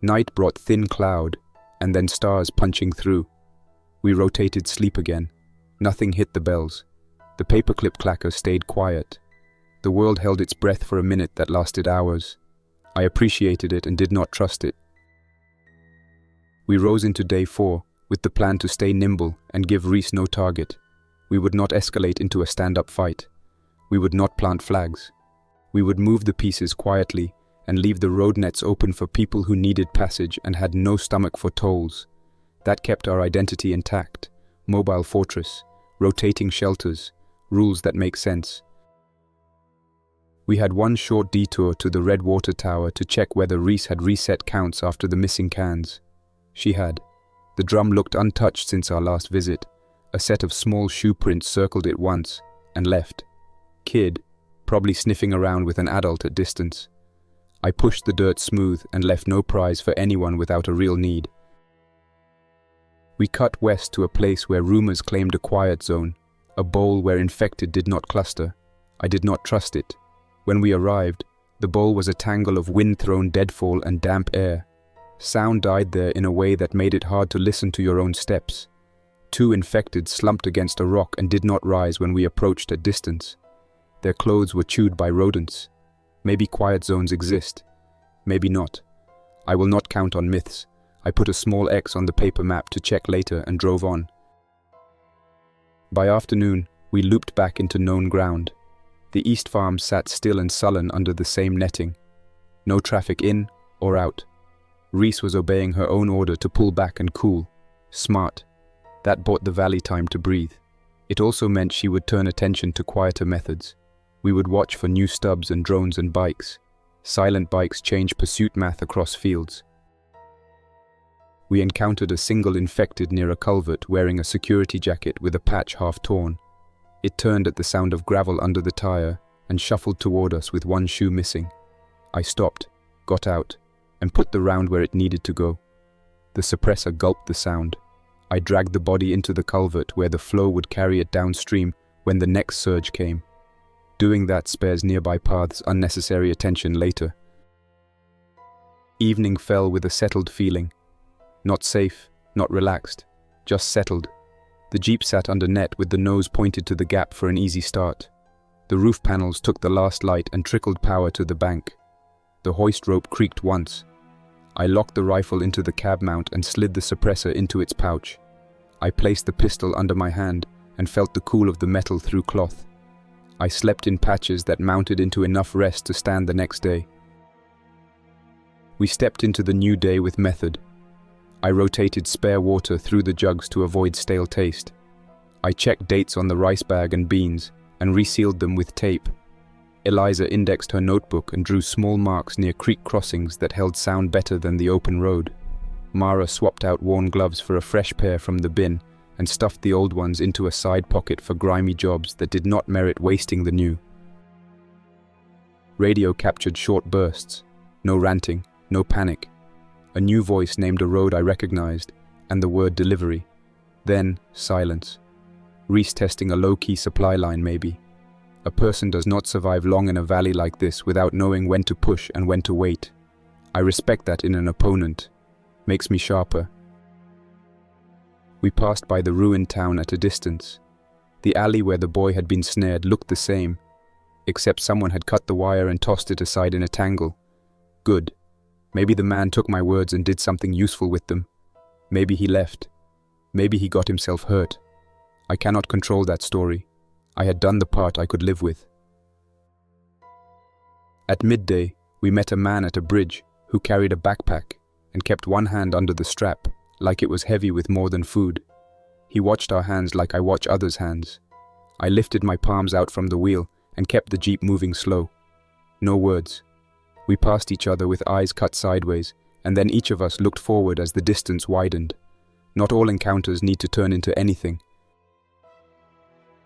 Night brought thin cloud, and then stars punching through. We rotated sleep again. Nothing hit the bells. The paperclip clacker stayed quiet. The world held its breath for a minute that lasted hours. I appreciated it and did not trust it. We rose into day 4, with the plan to stay nimble and give Reese no target. We would not escalate into a stand-up fight. We would not plant flags. We would move the pieces quietly and leave the road nets open for people who needed passage and had no stomach for tolls. That kept our identity intact. Mobile fortress, rotating shelters, rules that make sense. We had one short detour to the red water tower to check whether Reese had reset counts after the missing cans. She had. The drum looked untouched since our last visit. A set of small shoe prints circled it once and left. Kid, probably sniffing around with an adult at distance. I pushed the dirt smooth and left no prize for anyone without a real need. We cut west to a place where rumors claimed a quiet zone, a bowl where infected did not cluster. I did not trust it. When we arrived, the bowl was a tangle of wind-thrown deadfall and damp air. Sound died there in a way that made it hard to listen to your own steps. 2 infected slumped against a rock and did not rise when we approached at distance. Their clothes were chewed by rodents. Maybe quiet zones exist. Maybe not. I will not count on myths. I put a small X on the paper map to check later and drove on. By afternoon, we looped back into known ground. The east farm sat still and sullen under the same netting. No traffic in or out. Reese was obeying her own order to pull back and cool. Smart. That bought the valley time to breathe. It also meant she would turn attention to quieter methods. We would watch for new stubs and drones and bikes. Silent bikes change pursuit math across fields. We encountered a single infected near a culvert wearing a security jacket with a patch half torn. It turned at the sound of gravel under the tire and shuffled toward us with one shoe missing. I stopped, got out, and put the round where it needed to go. The suppressor gulped the sound. I dragged the body into the culvert where the flow would carry it downstream when the next surge came. Doing that spares nearby paths unnecessary attention later. Evening fell with a settled feeling. Not safe, not relaxed, just settled. The jeep sat under net with the nose pointed to the gap for an easy start. The roof panels took the last light and trickled power to the bank. The hoist rope creaked once. I locked the rifle into the cab mount and slid the suppressor into its pouch. I placed the pistol under my hand and felt the cool of the metal through cloth. I slept in patches that mounted into enough rest to stand the next day. We stepped into the new day with method. I rotated spare water through the jugs to avoid stale taste. I checked dates on the rice bag and beans and resealed them with tape. Eliza indexed her notebook and drew small marks near creek crossings that held sound better than the open road. Mara swapped out worn gloves for a fresh pair from the bin and stuffed the old ones into a side pocket for grimy jobs that did not merit wasting the new. Radio captured short bursts. No ranting, no panic. A new voice named a road I recognized, and the word delivery. Then, silence. Reese testing a low-key supply line maybe. A person does not survive long in a valley like this without knowing when to push and when to wait. I respect that in an opponent. Makes me sharper. We passed by the ruined town at a distance. The alley where the boy had been snared looked the same, except someone had cut the wire and tossed it aside in a tangle. Good. Maybe the man took my words and did something useful with them. Maybe he left. Maybe he got himself hurt. I cannot control that story. I had done the part I could live with. At midday, we met a man at a bridge who carried a backpack and kept one hand under the strap, like it was heavy with more than food. He watched our hands like I watch others' hands. I lifted my palms out from the wheel and kept the jeep moving slow. No words. We passed each other with eyes cut sideways, and then each of us looked forward as the distance widened. Not all encounters need to turn into anything.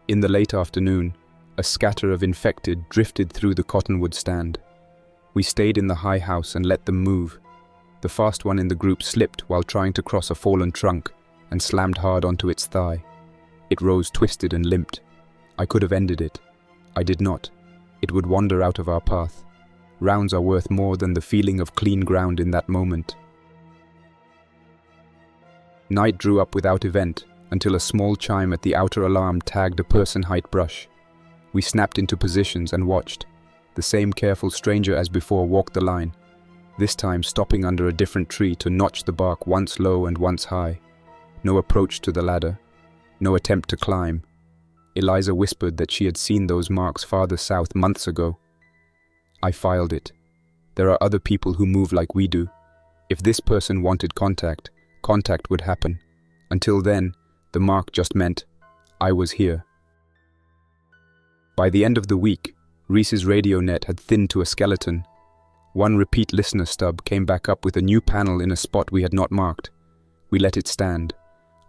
In the late afternoon, a scatter of infected drifted through the cottonwood stand. We stayed in the high house and let them move. The fast one in the group slipped while trying to cross a fallen trunk and slammed hard onto its thigh. It rose twisted and limped. I could have ended it. I did not. It would wander out of our path. Rounds are worth more than the feeling of clean ground in that moment. Night drew up without event until a small chime at the outer alarm tagged a person-height brush. We snapped into positions and watched. The same careful stranger as before walked the line, this time stopping under a different tree to notch the bark once low and once high. No approach to the ladder. No attempt to climb. Eliza whispered that she had seen those marks farther south months ago. I filed it. There are other people who move like we do. If this person wanted contact, contact would happen. Until then, the mark just meant I was here. By the end of the week, Reese's radio net had thinned to a skeleton. One repeat listener stub came back up with a new panel in a spot we had not marked. We let it stand.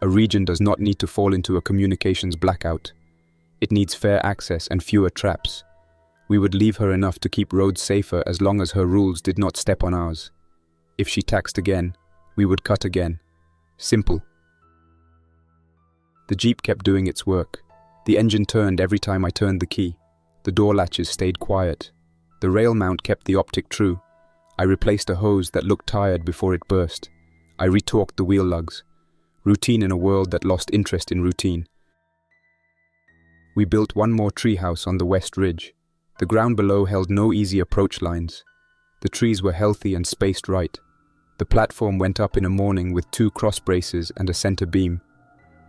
A region does not need to fall into a communications blackout. It needs fair access and fewer traps. We would leave her enough to keep roads safer as long as her rules did not step on ours. If she taxed again, we would cut again. Simple. The Jeep kept doing its work. The engine turned every time I turned the key. The door latches stayed quiet. The rail mount kept the optic true. I replaced a hose that looked tired before it burst. I retorqued the wheel lugs. Routine in a world that lost interest in routine. We built one more treehouse on the west ridge. The ground below held no easy approach lines. The trees were healthy and spaced right. The platform went up in a morning with 2 cross braces and a center beam.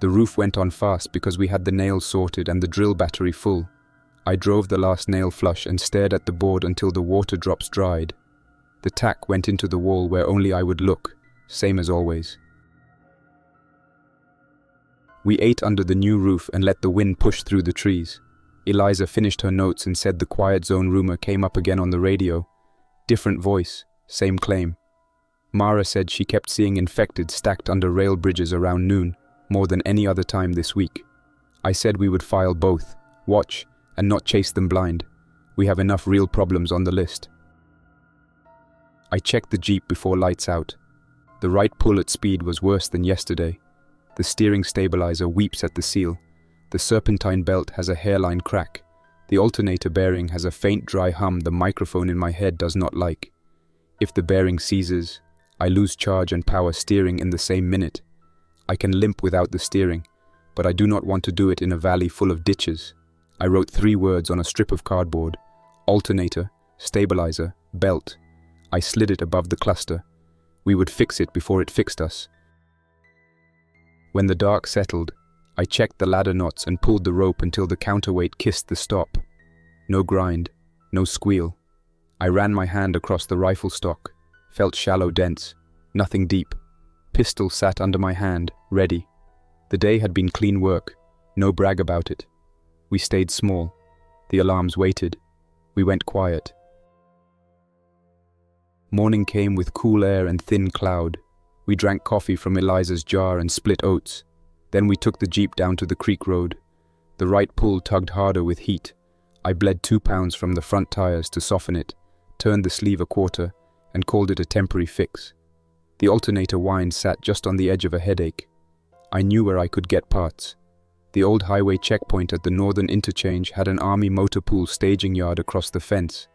The roof went on fast because we had the nails sorted and the drill battery full. I drove the last nail flush and stared at the board until the water drops dried. The tack went into the wall where only I would look, same as always. We ate under the new roof and let the wind push through the trees. Eliza finished her notes and said the quiet zone rumor came up again on the radio. Different voice, same claim. Mara said she kept seeing infected stacked under rail bridges around noon, more than any other time this week. I said we would file both, watch, and not chase them blind. We have enough real problems on the list. I checked the Jeep before lights out. The right pull at speed was worse than yesterday. The steering stabilizer weeps at the seal. The serpentine belt has a hairline crack. The alternator bearing has a faint dry hum the microphone in my head does not like. If the bearing seizes, I lose charge and power steering in the same minute. I can limp without the steering, but I do not want to do it in a valley full of ditches. I wrote 3 words on a strip of cardboard: alternator, stabilizer, belt. I slid it above the cluster. We would fix it before it fixed us. When the dark settled, I checked the ladder knots and pulled the rope until the counterweight kissed the stop. No grind, no squeal. I ran my hand across the rifle stock, felt shallow dents, nothing deep. Pistol sat under my hand, ready. The day had been clean work, no brag about it. We stayed small. The alarms waited. We went quiet. Morning came with cool air and thin cloud. We drank coffee from Eliza's jar and split oats. Then we took the Jeep down to the creek road. The right pull tugged harder with heat. I bled 2 pounds from the front tires to soften it, turned the sleeve a quarter, and called it a temporary fix. The alternator wind sat just on the edge of a headache. I knew where I could get parts. The old highway checkpoint at the northern interchange had an army motor pool staging yard across the fence.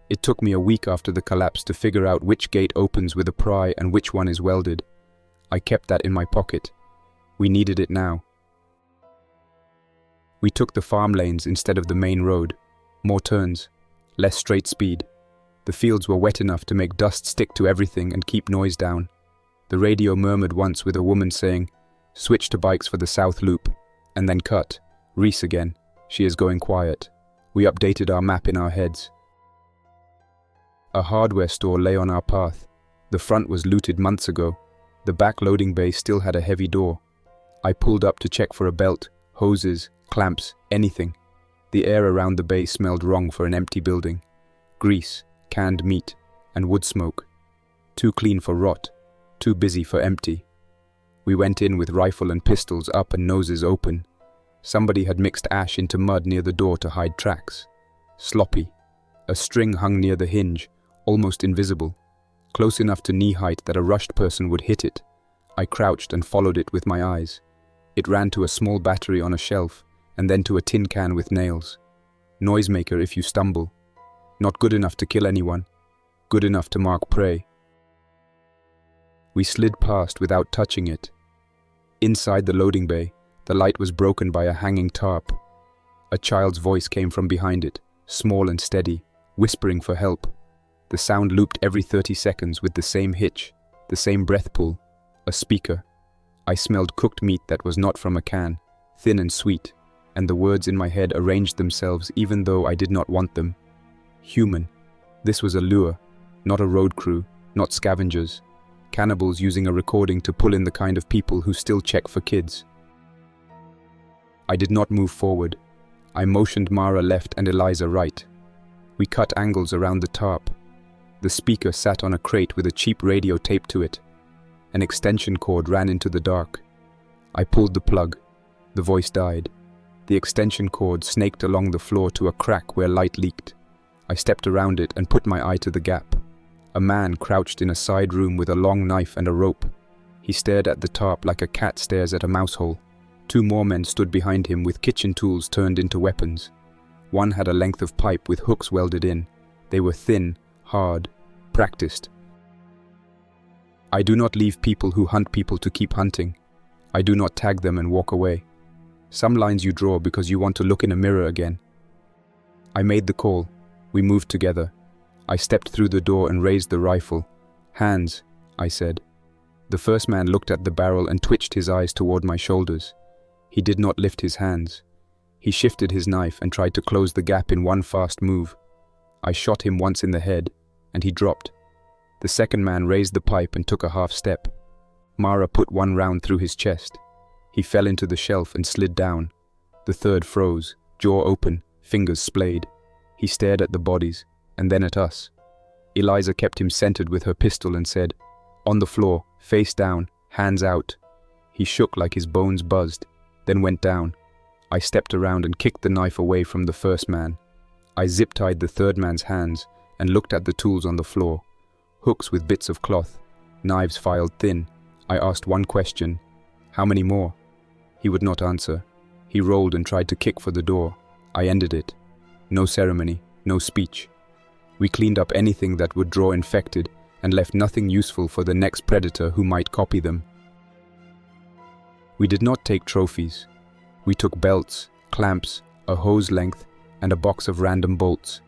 It took me a week after the collapse to figure out which gate opens with a pry and which one is welded. I kept that in my pocket. We needed it now. We took the farm lanes instead of the main road. More turns, less straight speed. The fields were wet enough to make dust stick to everything and keep noise down. The radio murmured once with a woman saying, "Switch to bikes for the south loop," and then cut. Reese again. She is going quiet. We updated our map in our heads. A hardware store lay on our path. The front was looted months ago. The back loading bay still had a heavy door. I pulled up to check for a belt, hoses, clamps, anything. The air around the bay smelled wrong for an empty building. Grease, canned meat, and wood smoke. Too clean for rot, too busy for empty. We went in with rifle and pistols up and noses open. Somebody had mixed ash into mud near the door to hide tracks. Sloppy. A string hung near the hinge, almost invisible, close enough to knee height that a rushed person would hit it. I crouched and followed it with my eyes. It ran to a small battery on a shelf, and then to a tin can with nails. Noisemaker if you stumble. Not good enough to kill anyone. Good enough to mark prey. We slid past without touching it. Inside the loading bay, the light was broken by a hanging tarp. A child's voice came from behind it, small and steady, whispering for help. The sound looped every 30 seconds with the same hitch, the same breath pull. A speaker. I smelled cooked meat that was not from a can, thin and sweet, and the words in my head arranged themselves even though I did not want them. Human. This was a lure, not a road crew, not scavengers. Cannibals using a recording to pull in the kind of people who still check for kids. I did not move forward. I motioned Mara left and Eliza right. We cut angles around the tarp. The speaker sat on a crate with a cheap radio taped to it. An extension cord ran into the dark. I pulled the plug. The voice died. The extension cord snaked along the floor to a crack where light leaked. I stepped around it and put my eye to the gap. A man crouched in a side room with a long knife and a rope. He stared at the tarp like a cat stares at a mouse hole. 2 more men stood behind him with kitchen tools turned into weapons. One had a length of pipe with hooks welded in. They were thin, hard, practiced. I do not leave people who hunt people to keep hunting. I do not tag them and walk away. Some lines you draw because you want to look in a mirror again. I made the call. We moved together. I stepped through the door and raised the rifle. "Hands," I said. The first man looked at the barrel and twitched his eyes toward my shoulders. He did not lift his hands. He shifted his knife and tried to close the gap in one fast move. I shot him once in the head, and he dropped. The second man raised the pipe and took a half step. Mara put 1 round through his chest. He fell into the shelf and slid down. The third froze, jaw open, fingers splayed. He stared at the bodies, and then at us. Eliza kept him centered with her pistol and said, "On the floor, face down, hands out." He shook like his bones buzzed, then went down. I stepped around and kicked the knife away from the first man. I zip-tied the third man's hands and looked at the tools on the floor. Hooks with bits of cloth, knives filed thin. I asked one question: "How many more?" He would not answer. He rolled and tried to kick for the door. I ended it. No ceremony, no speech. We cleaned up anything that would draw infected and left nothing useful for the next predator who might copy them. We did not take trophies. We took belts, clamps, a hose length, and a box of random bolts.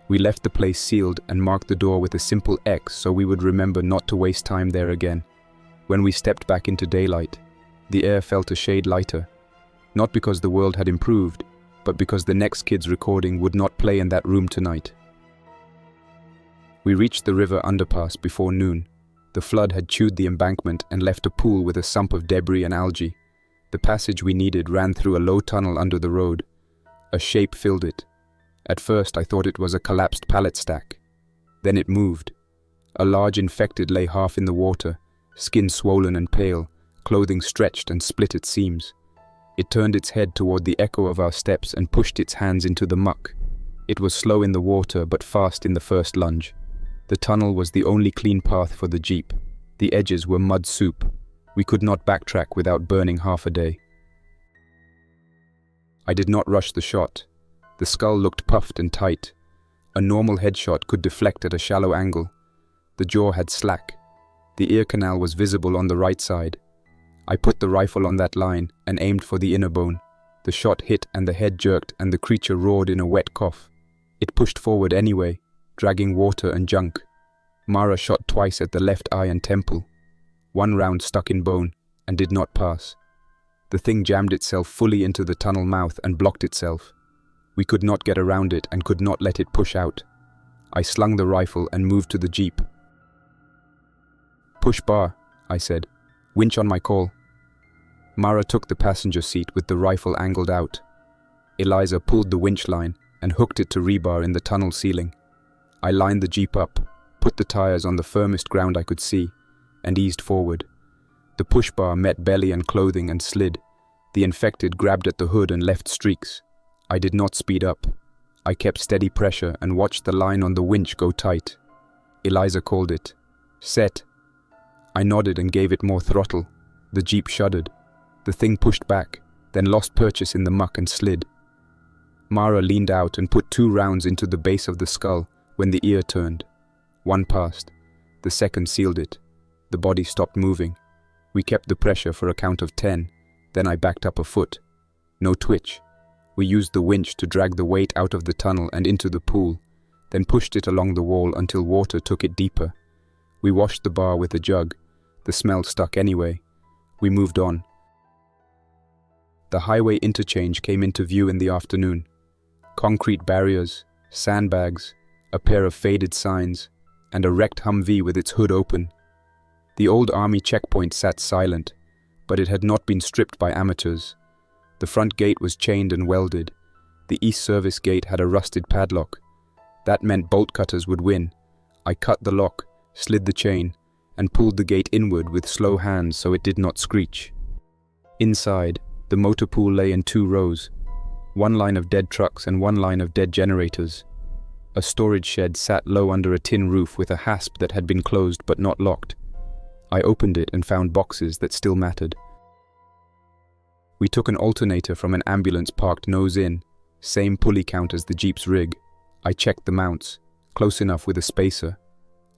We left the place sealed and marked the door with a simple X so we would remember not to waste time there again. When we stepped back into daylight, the air felt a shade lighter. Not because the world had improved, but because the next kid's recording would not play in that room tonight. We reached the river underpass before noon. The flood had chewed the embankment and left a pool with a sump of debris and algae. The passage we needed ran through a low tunnel under the road. A shape filled it. At first I thought it was a collapsed pallet stack. Then it moved. A large infected lay half in the water, skin swollen and pale, clothing stretched and split at seams. It turned its head toward the echo of our steps and pushed its hands into the muck. It was slow in the water but fast in the first lunge. The tunnel was the only clean path for the jeep. The edges were mud soup. We could not backtrack without burning half a day. I did not rush the shot. The skull looked puffed and tight. A normal headshot could deflect at a shallow angle. The jaw had slack. The ear canal was visible on the right side. I put the rifle on that line and aimed for the inner bone. The shot hit and the head jerked and the creature roared in a wet cough. It pushed forward anyway, dragging water and junk. Mara shot twice at the left eye and temple. 1 round stuck in bone and did not pass. The thing jammed itself fully into the tunnel mouth and blocked itself. We could not get around it and could not let it push out. I slung the rifle and moved to the jeep. "Push bar," I said. "Winch on my call." Mara took the passenger seat with the rifle angled out. Eliza pulled the winch line and hooked it to rebar in the tunnel ceiling. I lined the jeep up, put the tires on the firmest ground I could see, and eased forward. The push bar met belly and clothing and slid. The infected grabbed at the hood and left streaks. I did not speed up. I kept steady pressure and watched the line on the winch go tight. Eliza called it. "Set." I nodded and gave it more throttle. The jeep shuddered. The thing pushed back, then lost purchase in the muck and slid. Mara leaned out and put 2 rounds into the base of the skull when the ear turned. 1 passed. The second sealed it. The body stopped moving. We kept the pressure for a count of 10. Then I backed up a foot. No twitch. We used the winch to drag the weight out of the tunnel and into the pool, then pushed it along the wall until water took it deeper. We washed the bar with a jug. The smell stuck anyway. We moved on. The highway interchange came into view in the afternoon. Concrete barriers, sandbags, a pair of faded signs, and a wrecked Humvee with its hood open. The old army checkpoint sat silent, but it had not been stripped by amateurs. The front gate was chained and welded. The east service gate had a rusted padlock. That meant bolt cutters would win. I cut the lock, slid the chain, and pulled the gate inward with slow hands so it did not screech. Inside, the motor pool lay in 2 rows. 1 line of dead trucks and 1 line of dead generators. A storage shed sat low under a tin roof with a hasp that had been closed but not locked. I opened it and found boxes that still mattered. We took an alternator from an ambulance parked nose in, same pulley count as the Jeep's rig. I checked the mounts, close enough with a spacer.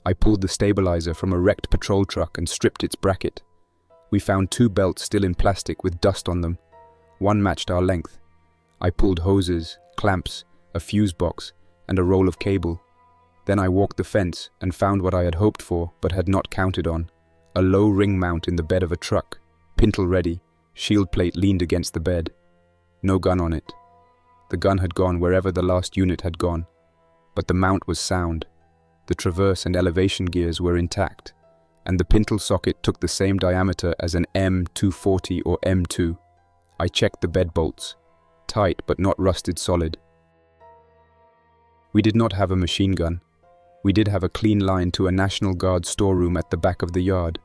I pulled the stabilizer from a wrecked patrol truck and stripped its bracket. We found 2 belts still in plastic with dust on them. One matched our length. I pulled hoses, clamps, a fuse box, and a roll of cable. Then I walked the fence and found what I had hoped for but had not counted on. A low ring mount in the bed of a truck, pintle ready, shield plate leaned against the bed. No gun on it. The gun had gone wherever the last unit had gone. But the mount was sound. The traverse and elevation gears were intact, and the pintle socket took the same diameter as an M240 or M2. I checked the bed bolts. Tight but not rusted solid. We did not have a machine gun. We did have a clean line to a National Guard storeroom at the back of the yard.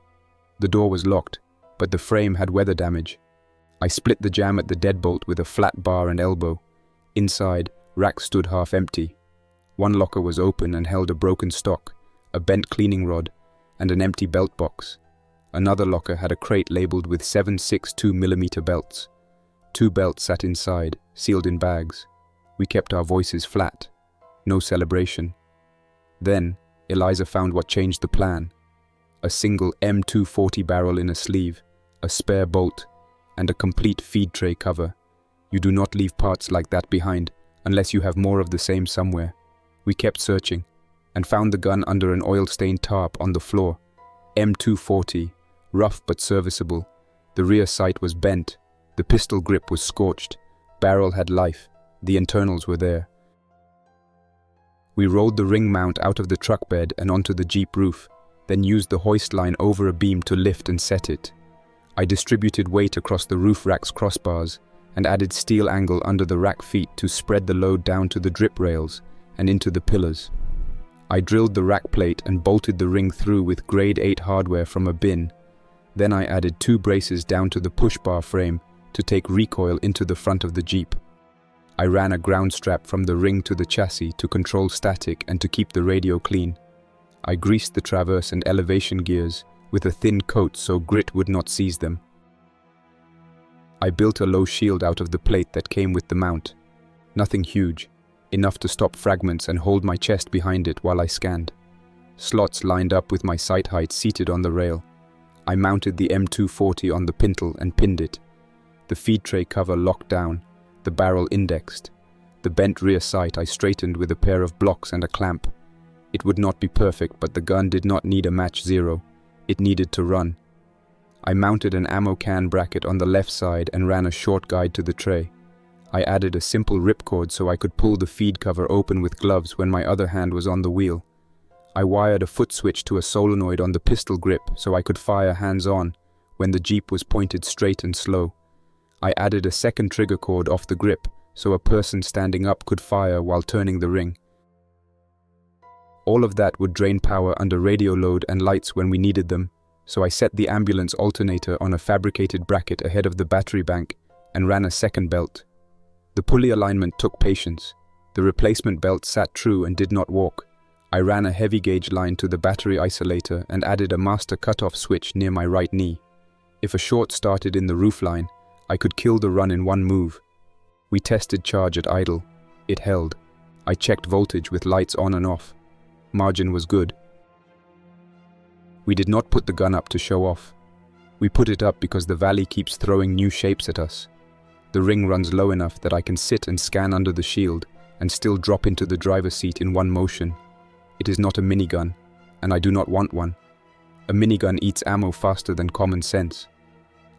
The door was locked, but the frame had weather damage. I split the jam at the deadbolt with a flat bar and elbow. Inside, racks stood half empty. One locker was open and held a broken stock, a bent cleaning rod, and an empty belt box. Another locker had a crate labeled with 7.62mm belts. 2 belts sat inside, sealed in bags. We kept our voices flat. No celebration. Then, Eliza found what changed the plan. A single M240 barrel in a sleeve, a spare bolt, and a complete feed tray cover. You do not leave parts like that behind, unless you have more of the same somewhere. We kept searching, and found the gun under an oil-stained tarp on the floor. M240, rough but serviceable. The rear sight was bent. The pistol grip was scorched. Barrel had life. The internals were there. We rolled the ring mount out of the truck bed and onto the Jeep roof, then used the hoist line over a beam to lift and set it. I distributed weight across the roof rack's crossbars and added steel angle under the rack feet to spread the load down to the drip rails and into the pillars. I drilled the rack plate and bolted the ring through with grade 8 hardware from a bin. Then I added 2 braces down to the push bar frame to take recoil into the front of the Jeep. I ran a ground strap from the ring to the chassis to control static and to keep the radio clean. I greased the traverse and elevation gears with a thin coat so grit would not seize them. I built a low shield out of the plate that came with the mount. Nothing huge, enough to stop fragments and hold my chest behind it while I scanned. Slots lined up with my sight height seated on the rail. I mounted the M240 on the pintle and pinned it. The feed tray cover locked down, the barrel indexed. The bent rear sight I straightened with a pair of blocks and a clamp. It would not be perfect, but the gun did not need a match 0. It needed to run. I mounted an ammo can bracket on the left side and ran a short guide to the tray. I added a simple ripcord so I could pull the feed cover open with gloves when my other hand was on the wheel. I wired a foot switch to a solenoid on the pistol grip so I could fire hands-on when the Jeep was pointed straight and slow. I added a second trigger cord off the grip so a person standing up could fire while turning the ring. All of that would drain power under radio load and lights when we needed them, so I set the ambulance alternator on a fabricated bracket ahead of the battery bank and ran a second belt. The pulley alignment took patience. The replacement belt sat true and did not walk. I ran a heavy gauge line to the battery isolator and added a master cutoff switch near my right knee. If a short started in the roofline, I could kill the run in one move. We tested charge at idle. It held. I checked voltage with lights on and off. Margin was good. We did not put the gun up to show off. We put it up because the valley keeps throwing new shapes at us. The ring runs low enough that I can sit and scan under the shield and still drop into the driver's seat in one motion. It is not a minigun, and I do not want one. A minigun eats ammo faster than common sense.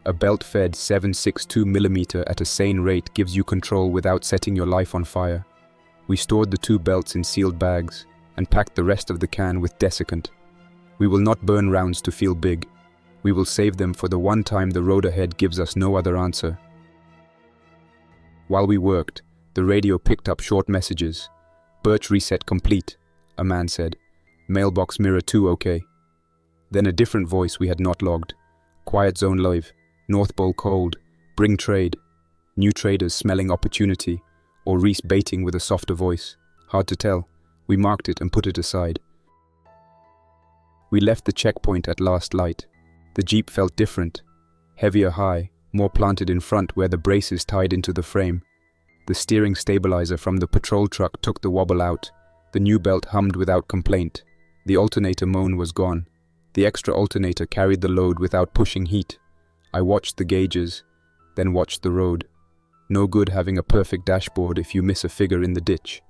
A belt-fed 7.62mm at a sane rate gives you control without setting your life on fire. We stored the 2 belts in sealed bags and packed the rest of the can with desiccant. We will not burn rounds to feel big. We will save them for the one time the road ahead gives us no other answer. While we worked, the radio picked up short messages. "Birch reset complete," a man said. "Mailbox mirror 2 okay." Then a different voice we had not logged. "Quiet zone live. North Pole cold. Bring trade." New traders smelling opportunity, or Reese baiting with a softer voice. Hard to tell. We marked it and put it aside. We left the checkpoint at last light. The Jeep felt different. Heavier high, more planted in front where the braces tied into the frame. The steering stabilizer from the patrol truck took the wobble out. The new belt hummed without complaint. The alternator moan was gone. The extra alternator carried the load without pushing heat. I watched the gauges, then watched the road. No good having a perfect dashboard if you miss a figure in the ditch.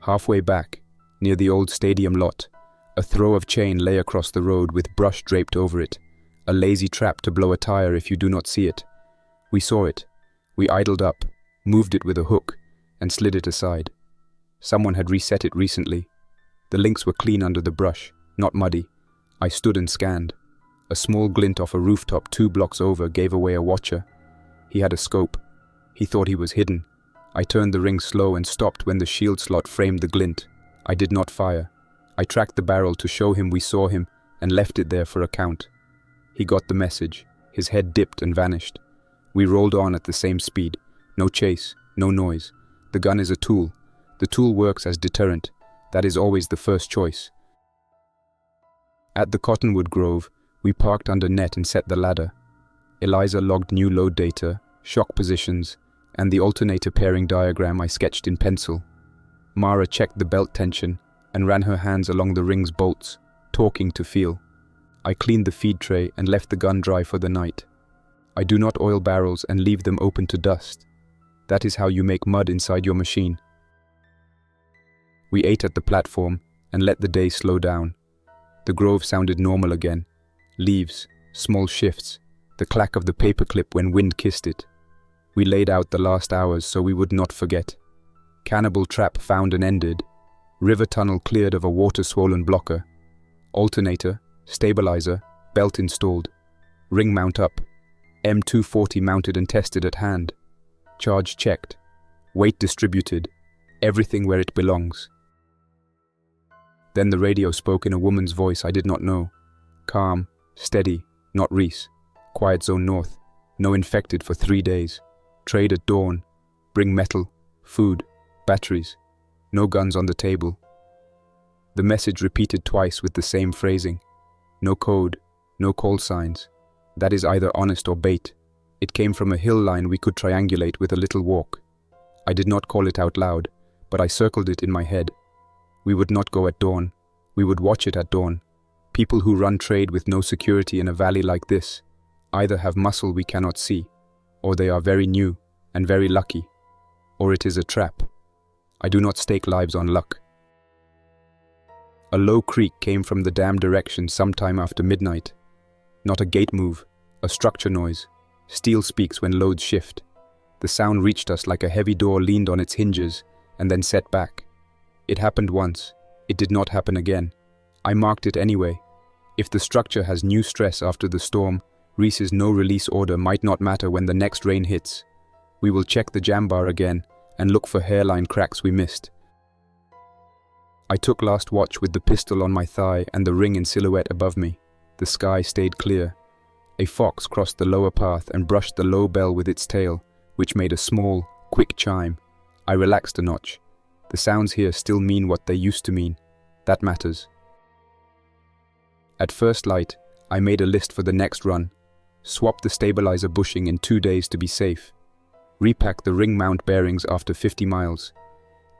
Halfway back, near the old stadium lot, a throw of chain lay across the road with brush draped over it, a lazy trap to blow a tire if you do not see it. We saw it. We idled up, moved it with a hook, and slid it aside. Someone had reset it recently. The links were clean under the brush, not muddy. I stood and scanned. A small glint off a rooftop 2 blocks over gave away a watcher. He had a scope. He thought he was hidden. I turned the ring slow and stopped when the shield slot framed the glint. I did not fire. I tracked the barrel to show him we saw him and left it there for a count. He got the message. His head dipped and vanished. We rolled on at the same speed. No chase, no noise. The gun is a tool. The tool works as deterrent. That is always the first choice. At the cottonwood grove, we parked under net and set the ladder. Eliza logged new load data, shock positions, and the alternator pairing diagram I sketched in pencil. Mara checked the belt tension and ran her hands along the ring's bolts, talking to feel. I cleaned the feed tray and left the gun dry for the night. I do not oil barrels and leave them open to dust. That is how you make mud inside your machine. We ate at the platform and let the day slow down. The grove sounded normal again. Leaves, small shifts, the clack of the paperclip when wind kissed it. We laid out the last hours so we would not forget. Cannibal trap found and ended. River tunnel cleared of a water-swollen blocker. Alternator, stabilizer, belt installed. Ring mount up. M240 mounted and tested at hand. Charge checked. Weight distributed. Everything where it belongs. Then the radio spoke in a woman's voice I did not know. Calm, steady, not Reese. Quiet zone north. No infected for 3 days. Trade at dawn. Bring metal, food, batteries. No guns on the table. The message repeated twice with the same phrasing. No code, no call signs. That is either honest or bait. It came from a hill line we could triangulate with a little walk. I did not call it out loud, but I circled it in my head. We would not go at dawn. We would watch it at dawn. People who run trade with no security in a valley like this either have muscle we cannot see, or they are very new and very lucky, or it is a trap. I do not stake lives on luck. A low creak came from the dam direction sometime after midnight. Not a gate move, a structure noise. Steel speaks when loads shift. The sound reached us like a heavy door leaned on its hinges and then set back. It happened once. It did not happen again. I marked it anyway. If the structure has new stress after the storm, Reese's no-release order might not matter when the next rain hits. We will check the jam bar again and look for hairline cracks we missed. I took last watch with the pistol on my thigh and the ring in silhouette above me. The sky stayed clear. A fox crossed the lower path and brushed the low bell with its tail, which made a small, quick chime. I relaxed a notch. The sounds here still mean what they used to mean. That matters. At first light, I made a list for the next run. Swap the stabilizer bushing in 2 days to be safe. Repack the ring mount bearings after 50 miles.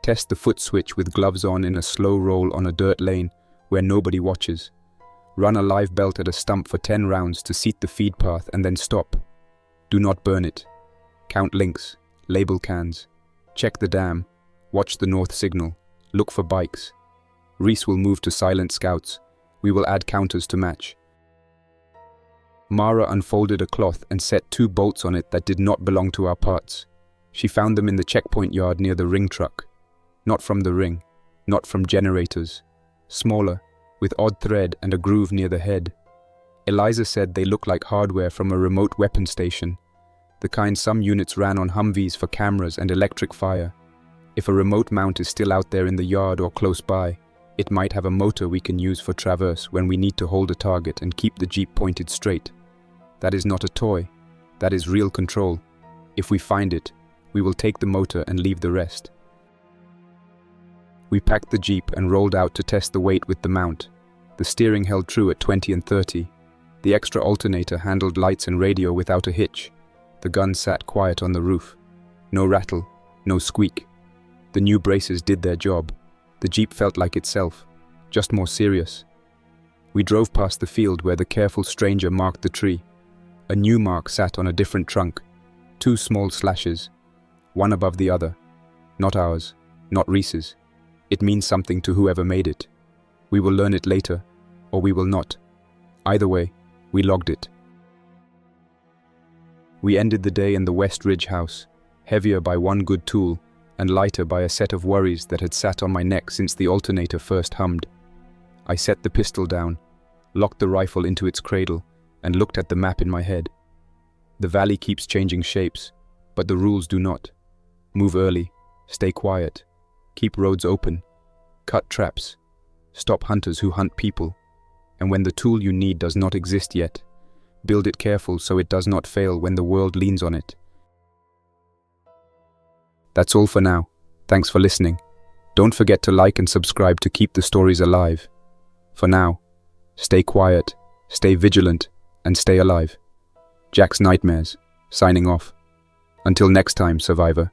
Test the foot switch with gloves on in a slow roll on a dirt lane where nobody watches. Run a live belt at a stump for 10 rounds to seat the feed path and then stop. Do not burn it. Count links, label cans. Check the dam. Watch the north signal. Look for bikes. Reese will move to silent scouts. We will add counters to match. Mara unfolded a cloth and set 2 bolts on it that did not belong to our parts. She found them in the checkpoint yard near the ring truck. Not from the ring. Not from generators. Smaller, with odd thread and a groove near the head. Eliza said they look like hardware from a remote weapon station, the kind some units ran on Humvees for cameras and electric fire. If a remote mount is still out there in the yard or close by, it might have a motor we can use for traverse when we need to hold a target and keep the Jeep pointed straight. That is not a toy. That is real control. If we find it, we will take the motor and leave the rest. We packed the Jeep and rolled out to test the weight with the mount. The steering held true at 20 and 30. The extra alternator handled lights and radio without a hitch. The gun sat quiet on the roof. No rattle, no squeak. The new braces did their job. The Jeep felt like itself, just more serious. We drove past the field where the careful stranger marked the tree. A new mark sat on a different trunk. 2 small slashes, one above the other. Not ours, not Reese's. It means something to whoever made it. We will learn it later, or we will not. Either way, we logged it. We ended the day in the West Ridge house, heavier by one good tool and lighter by a set of worries that had sat on my neck since the alternator first hummed. I set the pistol down, locked the rifle into its cradle, and looked at the map in my head. The valley keeps changing shapes, but the rules do not. Move early, stay quiet, keep roads open, cut traps, stop hunters who hunt people, and when the tool you need does not exist yet, build it careful so it does not fail when the world leans on it. That's all for now. Thanks for listening. Don't forget to like and subscribe to keep the stories alive. For now, stay quiet, stay vigilant, and stay alive. Jack's Nightmares, signing off. Until next time, survivor.